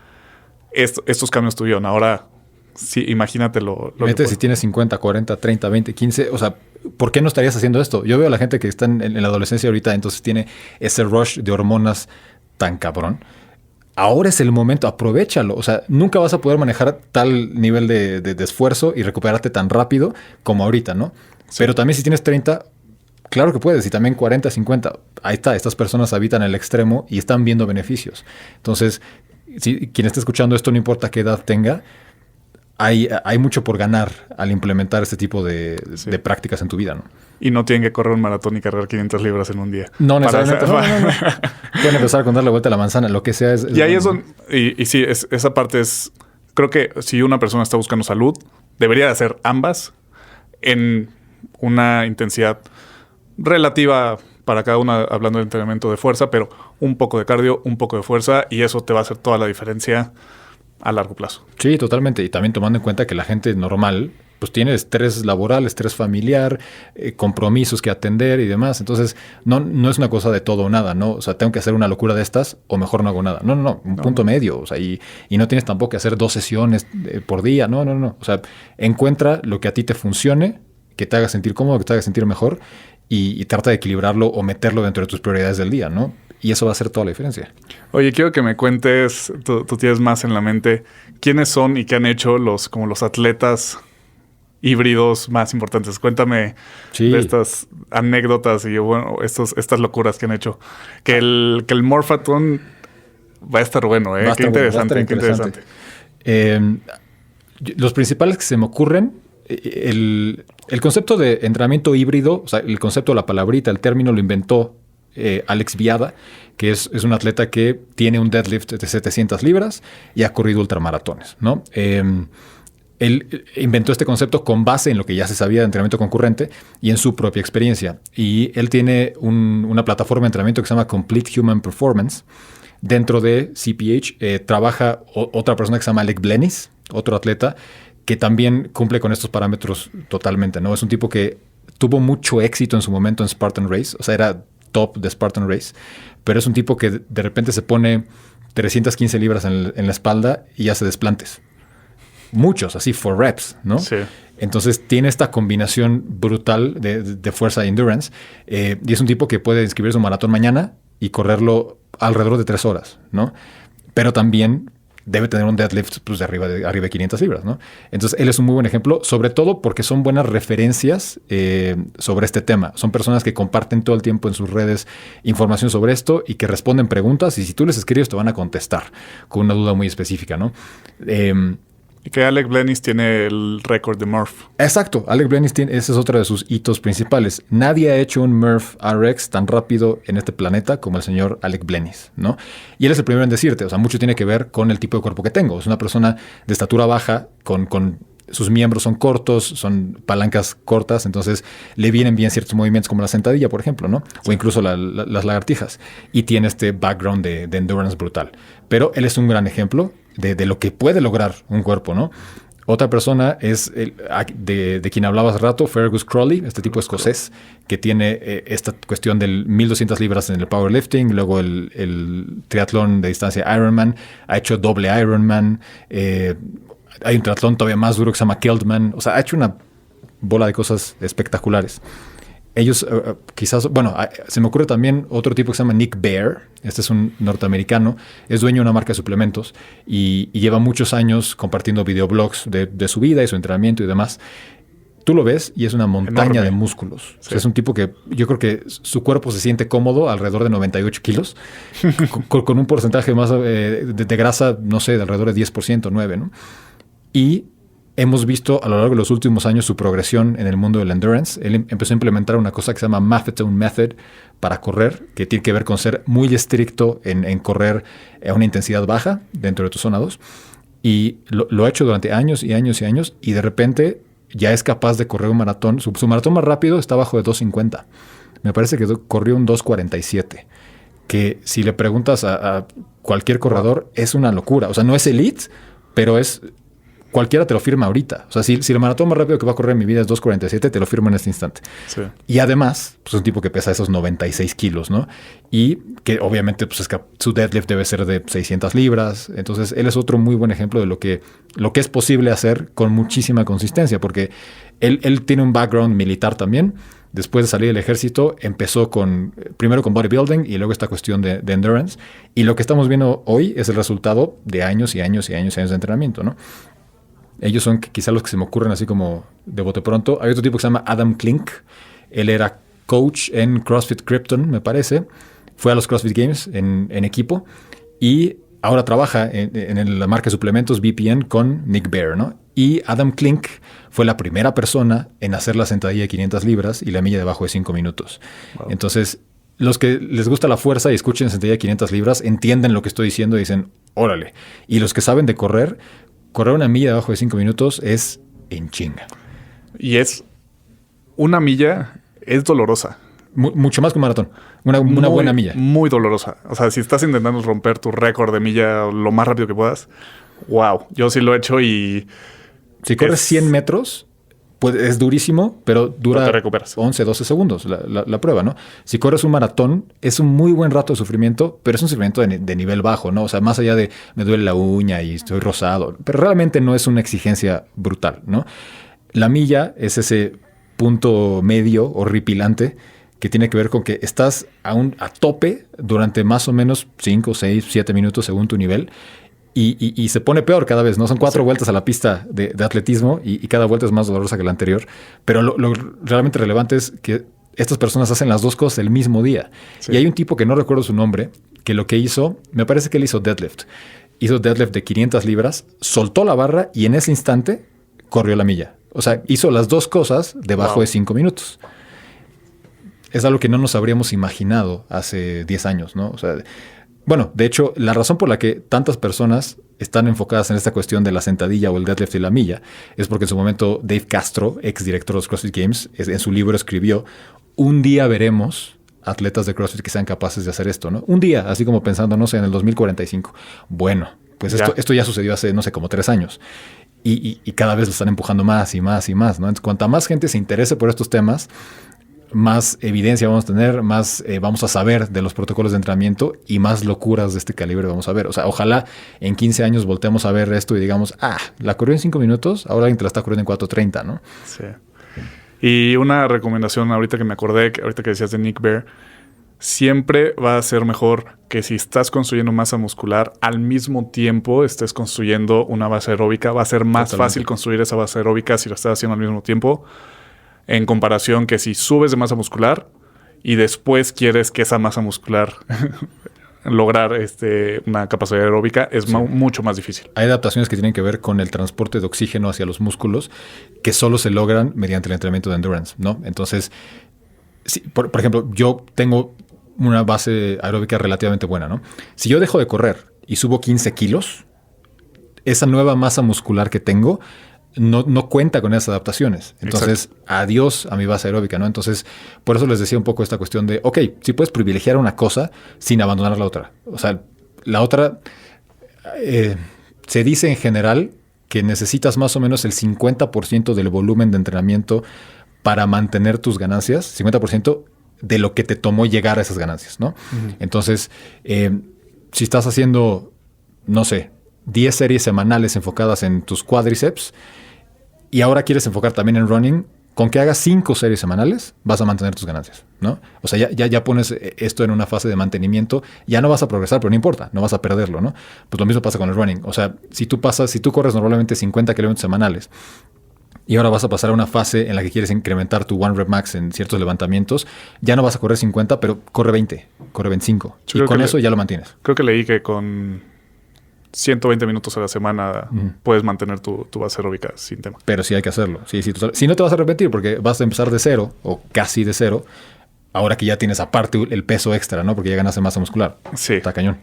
Estos cambios tuvieron. Ahora, sí, imagínate lo que si tienes 50, 40, 30, 20, 15, o sea, ¿por qué no estarías haciendo esto? Yo veo a la gente que está en la adolescencia ahorita, entonces tiene ese rush de hormonas tan cabrón. Ahora es el momento, aprovéchalo. O sea, nunca vas a poder manejar tal nivel de esfuerzo y recuperarte tan rápido como ahorita, ¿no? Sí. Pero también si tienes 30, claro que puedes. Y también 40, 50. Ahí está, estas personas habitan el extremo y están viendo beneficios. Entonces, si quien esté escuchando esto, no importa qué edad tenga, hay mucho por ganar al implementar este tipo de prácticas en tu vida, ¿no? Y no tienen que correr un maratón y cargar 500 libras en un día. No necesariamente. No. Pueden empezar con darle vuelta a la manzana, lo que sea. Y ahí es donde... Y sí, esa parte es... Creo que si una persona está buscando salud, debería de hacer ambas en una intensidad relativa para cada una, hablando de entrenamiento de fuerza, pero un poco de cardio, un poco de fuerza, y eso te va a hacer toda la diferencia a largo plazo. Sí, totalmente. Y también tomando en cuenta que la gente normal pues tiene estrés laboral, estrés familiar, compromisos que atender y demás. Entonces, no es una cosa de todo o nada, ¿no? O sea, tengo que hacer una locura de estas o mejor no hago nada. No. Un punto medio. O sea, y no tienes tampoco que hacer 2 sesiones por día. No. O sea, encuentra lo que a ti te funcione, que te haga sentir cómodo, que te haga sentir mejor y trata de equilibrarlo o meterlo dentro de tus prioridades del día, ¿no? Y eso va a hacer toda la diferencia. Oye, quiero que me cuentes, tú tienes más en la mente, ¿quiénes son y qué han hecho los atletas híbridos más importantes? Cuéntame de estas anécdotas y bueno, estas locuras que han hecho. Que el Morphathon va a estar bueno, ¿eh? Qué interesante. Los principales que se me ocurren, el concepto de entrenamiento híbrido, o sea, el concepto, la palabrita, el término lo inventó Alex Viada, que es un atleta que tiene un deadlift de 700 libras y ha corrido ultramaratones, ¿no? Él inventó este concepto con base en lo que ya se sabía de entrenamiento concurrente y en su propia experiencia. Y él tiene una plataforma de entrenamiento que se llama Complete Human Performance. Dentro de CPH trabaja otra persona que se llama Alec Blenis, otro atleta que también cumple con estos parámetros totalmente, ¿no? Es un tipo que tuvo mucho éxito en su momento en Spartan Race, o sea, era top de Spartan Race, pero es un tipo que de repente se pone 315 libras en la espalda y hace desplantes. Muchos, así, for reps, ¿no? Sí. Entonces tiene esta combinación brutal de fuerza e endurance y es un tipo que puede inscribirse en un maratón mañana y correrlo alrededor de 3 horas, ¿no? Pero también debe tener un deadlift pues, de arriba de 500 libras, ¿no? Entonces, él es un muy buen ejemplo, sobre todo porque son buenas referencias sobre este tema. Son personas que comparten todo el tiempo en sus redes información sobre esto y que responden preguntas y si tú les escribes te van a contestar con una duda muy específica, ¿no? Y que Alec Blenis tiene el récord de Murph. Exacto. Alec Blenis ese es otro de sus hitos principales. Nadie ha hecho un Murph RX tan rápido en este planeta como el señor Alec Blenis, ¿no? Y él es el primero en decirte, o sea, mucho tiene que ver con el tipo de cuerpo que tengo. Es una persona de estatura baja, con sus miembros son cortos, son palancas cortas, entonces le vienen bien ciertos movimientos como la sentadilla, por ejemplo, ¿no? Sí. O incluso las lagartijas. Y tiene este background de endurance brutal. Pero él es un gran ejemplo de lo que puede lograr un cuerpo, ¿no? Otra persona es de quien hablaba hace rato, Fergus Crawley, este tipo escocés que tiene esta cuestión del 1200 libras en el powerlifting, luego el triatlón de distancia Ironman, ha hecho doble Ironman, hay un triatlón todavía más duro que se llama Keltman, o sea, ha hecho una bola de cosas espectaculares. Ellos quizás, bueno, se me ocurre también otro tipo que se llama Nick Bare. Este es un norteamericano, es dueño de una marca de suplementos y lleva muchos años compartiendo videoblogs de su vida y su entrenamiento y demás. Tú lo ves y es una montaña enorme de músculos. Sí. O sea, es un tipo que yo creo que su cuerpo se siente cómodo alrededor de 98 kilos, con un porcentaje más de grasa, no sé, de alrededor de 10%, 9%, ¿no? Y hemos visto a lo largo de los últimos años su progresión en el mundo del endurance. Él empezó a implementar una cosa que se llama Maffetone Method para correr, que tiene que ver con ser muy estricto en correr a una intensidad baja dentro de tu zona 2. Y lo ha hecho durante años y años y años. Y de repente ya es capaz de correr un maratón. Su maratón más rápido está abajo de 2:50. Me parece que corrió un 2:47. Que si le preguntas a cualquier corredor, es una locura. O sea, no es elite, pero es... Cualquiera te lo firma ahorita. O sea, si el maratón más rápido que va a correr en mi vida es 2:47, te lo firmo en este instante. Sí. Y además, pues es un tipo que pesa esos 96 kilos, ¿no? Y que obviamente pues, su deadlift debe ser de 600 libras. Entonces, él es otro muy buen ejemplo de lo que es posible hacer con muchísima consistencia, porque él tiene un background militar también. Después de salir del ejército, empezó primero con bodybuilding y luego esta cuestión de endurance. Y lo que estamos viendo hoy es el resultado de años y años y años y años de entrenamiento, ¿no? Ellos son quizá los que se me ocurren así como de bote pronto. Hay otro tipo que se llama Adam Klink. Él era coach en CrossFit Krypton, me parece. Fue a los CrossFit Games en equipo. Y ahora trabaja en la marca de suplementos VPN con Nick Bare, ¿no? Y Adam Klink fue la primera persona en hacer la sentadilla de 500 libras y la milla debajo de 5 minutos. Wow. Entonces, los que les gusta la fuerza y escuchen sentadilla de 500 libras entienden lo que estoy diciendo y dicen, órale. Y los que saben de correr una milla debajo de 5 minutos es en chinga. Y una milla es dolorosa. Mucho más que un maratón. Una buena milla. Muy dolorosa. O sea, si estás intentando romper tu récord de milla lo más rápido que puedas, wow. Yo sí lo he hecho y... Si corres 100 metros, pues es durísimo, pero dura 11, 12 segundos la prueba, ¿no? Si corres un maratón, es un muy buen rato de sufrimiento, pero es un sufrimiento de nivel bajo, ¿no? O sea, más allá de me duele la uña y estoy rosado, pero realmente no es una exigencia brutal, ¿no? La milla es ese punto medio horripilante que tiene que ver con que estás a tope durante más o menos 5, 6, 7 minutos según tu nivel. Y se pone peor cada vez, ¿no? Son 4 vueltas a la pista de atletismo y cada vuelta es más dolorosa que la anterior. Pero lo realmente relevante es que estas personas hacen las dos cosas el mismo día. Sí. Y hay un tipo que no recuerdo su nombre, que lo que hizo, me parece que él hizo deadlift. Hizo deadlift de 500 libras, soltó la barra y en ese instante corrió la milla. O sea, hizo las dos cosas debajo de 5 minutos. Es algo que no nos habríamos imaginado hace 10 años, ¿no? O sea... Bueno, de hecho, la razón por la que tantas personas están enfocadas en esta cuestión de la sentadilla o el deadlift y la milla es porque en su momento Dave Castro, ex director de los CrossFit Games, en su libro escribió: un día veremos atletas de CrossFit que sean capaces de hacer esto, ¿no? Un día, así como pensando, no sé, en el 2045. Bueno, pues esto ya sucedió hace, no sé, como 3 años. Y cada vez lo están empujando más y más y más, ¿no? Entonces, cuanta más gente se interese por estos temas, más evidencia vamos a tener, más vamos a saber de los protocolos de entrenamiento y más locuras de este calibre vamos a ver. O sea, ojalá en 15 años volteemos a ver esto y digamos, la corrió en 5 minutos, ahora alguien te la está corriendo en 4:30, ¿no? Sí. Y una recomendación ahorita que me acordé, ahorita que decías de Nick Bare, siempre va a ser mejor que si estás construyendo masa muscular, al mismo tiempo estés construyendo una base aeróbica. Va a ser más fácil construir esa base aeróbica si lo estás haciendo al mismo tiempo, en comparación que si subes de masa muscular y después quieres que esa masa muscular lograr una capacidad aeróbica, es mucho más difícil. Hay adaptaciones que tienen que ver con el transporte de oxígeno hacia los músculos que solo se logran mediante el entrenamiento de endurance, ¿no? Entonces, por ejemplo, yo tengo una base aeróbica relativamente buena, ¿no? Si yo dejo de correr y subo 15 kilos, esa nueva masa muscular que tengo no cuenta con esas adaptaciones. Entonces, adiós a mi base aeróbica, ¿no? Entonces, por eso les decía un poco esta cuestión de, ok, sí puedes privilegiar una cosa sin abandonar la otra. O sea, la otra, se dice en general que necesitas más o menos el 50% del volumen de entrenamiento para mantener tus ganancias, 50% de lo que te tomó llegar a esas ganancias, ¿no? Uh-huh. Entonces, si estás haciendo, no sé, 10 series semanales enfocadas en tus cuádriceps y ahora quieres enfocar también en running, con que hagas 5 series semanales vas a mantener tus ganancias, ¿no? O sea, ya pones esto en una fase de mantenimiento, ya no vas a progresar, pero no importa, no vas a perderlo, ¿no? Pues lo mismo pasa con el running. O sea, si tú corres normalmente 50 kilómetros semanales y ahora vas a pasar a una fase en la que quieres incrementar tu one rep max en ciertos levantamientos, ya no vas a correr 50, pero corre 20, corre 25. Y con eso ya lo mantienes. Creo que leí que con 120 minutos a la semana puedes mantener tu base aeróbica sin tema. Pero sí hay que hacerlo. Sí, si no te vas a repetir porque vas a empezar de cero o casi de cero, ahora que ya tienes aparte el peso extra, ¿no? Porque ya ganaste masa muscular. Sí. Está cañón.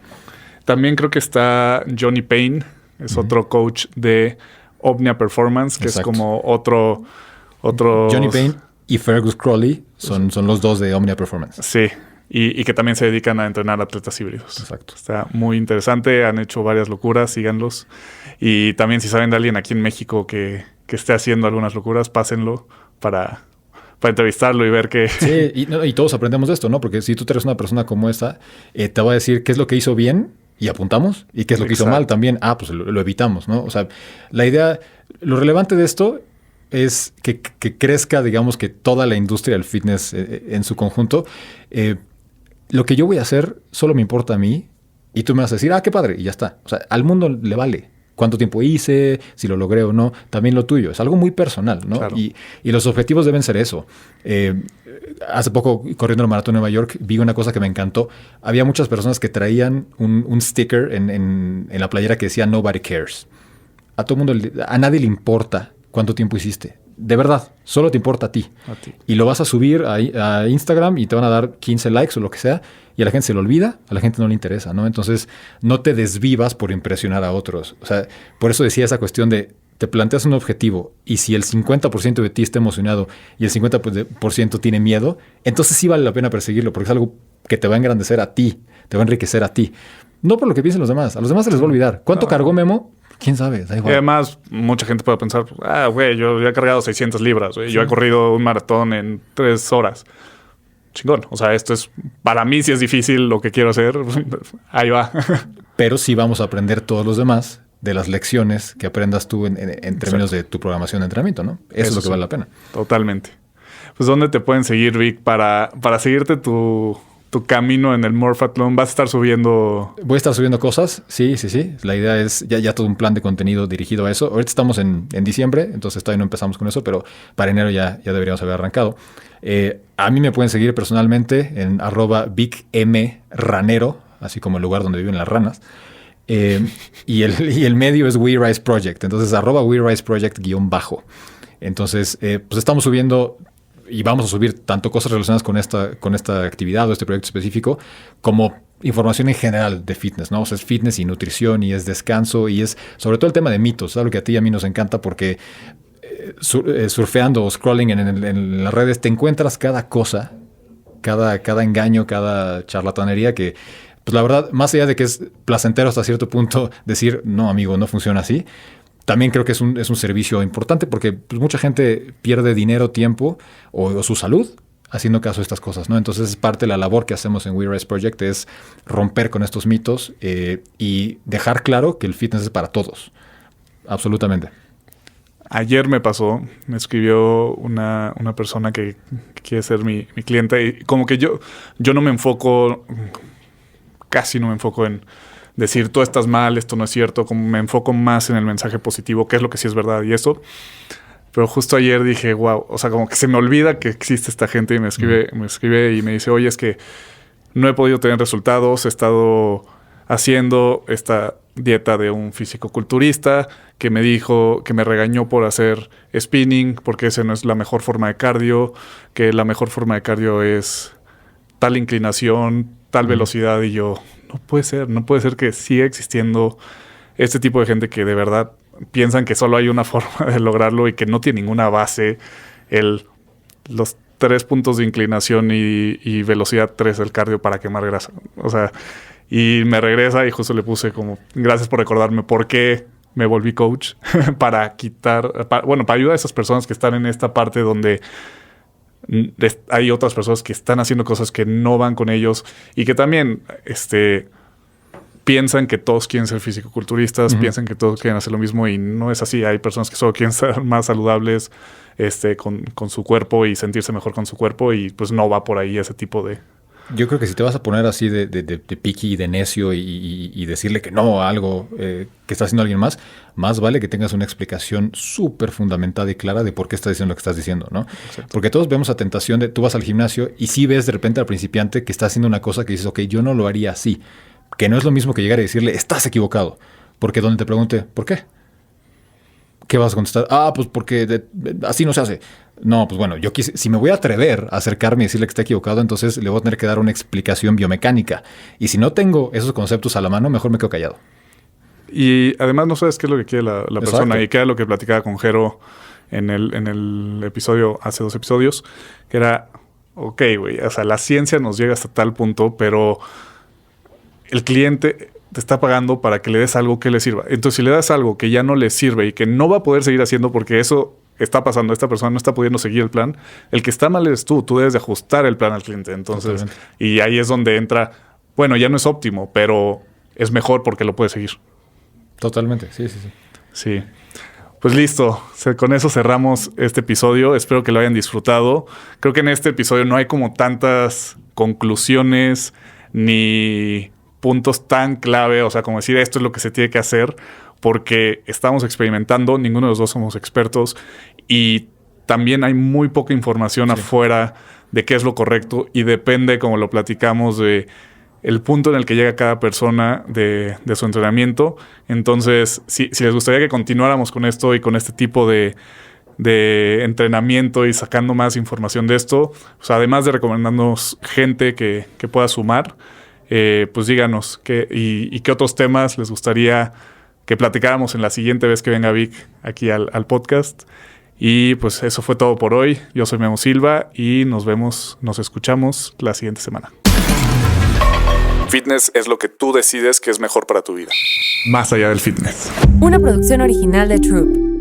También creo que está Johnny Payne, Es otro coach de Omnia Performance, que Exacto. es como otro... Johnny Payne y Fergus Crawley son los dos de Omnia Performance. Sí, y que también se dedican a entrenar atletas híbridos. Exacto. Está muy interesante, han hecho varias locuras, síganlos. Y también si saben de alguien aquí en México que esté haciendo algunas locuras, pásenlo para entrevistarlo y ver que... Sí, y todos aprendemos de esto, ¿no? Porque si tú eres una persona como esta, te va a decir qué es lo que hizo bien y apuntamos, y qué es lo que hizo mal también. Pues lo evitamos, ¿no? O sea, la idea, lo relevante de esto es que crezca, digamos, que toda la industria del fitness en su conjunto. Lo que yo voy a hacer solo me importa a mí, y tú me vas a decir, qué padre, y ya está. O sea, al mundo le vale cuánto tiempo hice, si lo logré o no, también lo tuyo. Es algo muy personal, ¿no? Claro. Y los objetivos deben ser eso. Hace poco, corriendo el maratón de Nueva York, vi una cosa que me encantó. Había muchas personas que traían un sticker en la playera que decía Nobody Cares. A todo mundo, a nadie le importa cuánto tiempo hiciste. De verdad, solo te importa a ti. Y lo vas a subir a Instagram y te van a dar 15 likes o lo que sea, y a la gente se lo olvida, a la gente no le interesa, ¿no? Entonces, no te desvivas por impresionar a otros. O sea, por eso decía esa cuestión de te planteas un objetivo, y si el 50% de ti está emocionado y el 50% tiene miedo, entonces sí vale la pena perseguirlo, porque es algo que te va a engrandecer a ti, te va a enriquecer a ti. No por lo que piensen los demás. A los demás se les va a olvidar. ¿Cuánto cargó Memo? ¿Quién sabe? Da igual. Y además, mucha gente puede pensar, güey, yo he cargado 600 libras, güey. Sí. Yo he corrido un maratón en 3 horas. Chingón. O sea, esto es, para mí, si es difícil lo que quiero hacer, ahí va. Pero sí vamos a aprender todos los demás de las lecciones que aprendas tú en términos de tu programación de entrenamiento, ¿no? Eso es lo que vale la pena. Totalmente. Pues, ¿dónde te pueden seguir, Vic, para seguirte tu camino en el Morphathlon? ¿Vas a estar subiendo? Voy a estar subiendo cosas, sí. La idea es ya todo un plan de contenido dirigido a eso. Ahorita estamos en diciembre, entonces todavía no empezamos con eso, pero para enero ya deberíamos haber arrancado. A mí me pueden seguir personalmente en @VicMRanero, así como el lugar donde viven las ranas. Y el medio es We Rise Project, entonces @We Rise Project _ Entonces, pues estamos subiendo... Y vamos a subir tanto cosas relacionadas con esta actividad o este proyecto específico, como información en general de fitness, ¿no? O sea, es fitness y nutrición y es descanso y es sobre todo el tema de mitos, algo que a ti y a mí nos encanta porque surfeando o scrolling en las redes te encuentras cada cosa, cada engaño, cada charlatanería que, pues la verdad, más allá de que es placentero hasta cierto punto decir, no, amigo, no funciona así. También creo que es un servicio importante porque pues, mucha gente pierde dinero, tiempo o su salud haciendo caso a estas cosas, ¿no? Entonces es parte de la labor que hacemos en We Rise Project, es romper con estos mitos y dejar claro que el fitness es para todos. Absolutamente. Ayer me escribió una persona que quiere ser mi cliente y como que yo no me enfoco, casi no me enfoco en decir, tú estás mal, esto no es cierto, como me enfoco más en el mensaje positivo, que es lo que sí es verdad y eso. Pero justo ayer dije, wow, o sea, como que se me olvida que existe esta gente y me escribe y me dice, oye, es que no he podido tener resultados, he estado haciendo esta dieta de un fisicoculturista que me dijo, que me regañó por hacer spinning, porque esa no es la mejor forma de cardio, que la mejor forma de cardio es tal inclinación, tal velocidad, y yo... No puede ser que siga existiendo este tipo de gente que de verdad piensan que solo hay una forma de lograrlo y que no tiene ninguna base. Los 3 puntos de inclinación y velocidad 3 del cardio para quemar grasa. O sea, y me regresa y justo le puse como, gracias por recordarme por qué me volví coach para ayudar a esas personas que están en esta parte donde hay otras personas que están haciendo cosas que no van con ellos y que también piensan que todos quieren ser fisicoculturistas, piensan que todos quieren hacer lo mismo y no es así. Hay personas que solo quieren ser más saludables con su cuerpo y sentirse mejor con su cuerpo y pues no va por ahí ese tipo de... Yo creo que si te vas a poner así de picky y de necio y decirle que no a algo que está haciendo alguien más vale que tengas una explicación súper fundamentada y clara de por qué estás diciendo lo que estás diciendo, ¿no? Exacto. Porque todos vemos la tentación de tú vas al gimnasio y sí ves de repente al principiante que está haciendo una cosa que dices, ok, yo no lo haría así. Que no es lo mismo que llegar y decirle, estás equivocado. Porque donde te pregunte, ¿por qué? ¿Qué vas a contestar? Pues porque así no se hace. No, pues bueno, si me voy a atrever a acercarme y decirle que está equivocado, entonces le voy a tener que dar una explicación biomecánica. Y si no tengo esos conceptos a la mano, mejor me quedo callado. Y además no sabes qué es lo que quiere la persona. Y que era lo que platicaba con Jero en el episodio, hace 2 episodios, que era, ok, güey, o sea, la ciencia nos llega hasta tal punto, pero el cliente te está pagando para que le des algo que le sirva. Entonces, si le das algo que ya no le sirve y que no va a poder seguir haciendo porque eso está pasando, esta persona no está pudiendo seguir el plan, el que está mal eres tú. Tú debes de ajustar el plan al cliente. Entonces, totalmente. Y ahí es donde entra, bueno, ya no es óptimo, pero es mejor porque lo puedes seguir. Totalmente, sí. Sí. Pues listo, con eso cerramos este episodio. Espero que lo hayan disfrutado. Creo que en este episodio no hay como tantas conclusiones ni puntos tan clave, o sea, como decir esto es lo que se tiene que hacer, porque estamos experimentando, ninguno de los dos somos expertos y también hay muy poca información afuera de qué es lo correcto y depende, como lo platicamos, de el punto en el que llega cada persona de su entrenamiento. Entonces, si les gustaría que continuáramos con esto y con este tipo de entrenamiento y sacando más información de esto, pues además de recomendarnos gente que pueda sumar, pues díganos qué otros temas les gustaría que platicáramos en la siguiente vez que venga Vic aquí al podcast. Y pues eso fue todo por hoy. Yo soy Memo Silva y nos escuchamos la siguiente semana. Fitness es lo que tú decides que es mejor para tu vida. Más allá del fitness. Una producción original de Troop.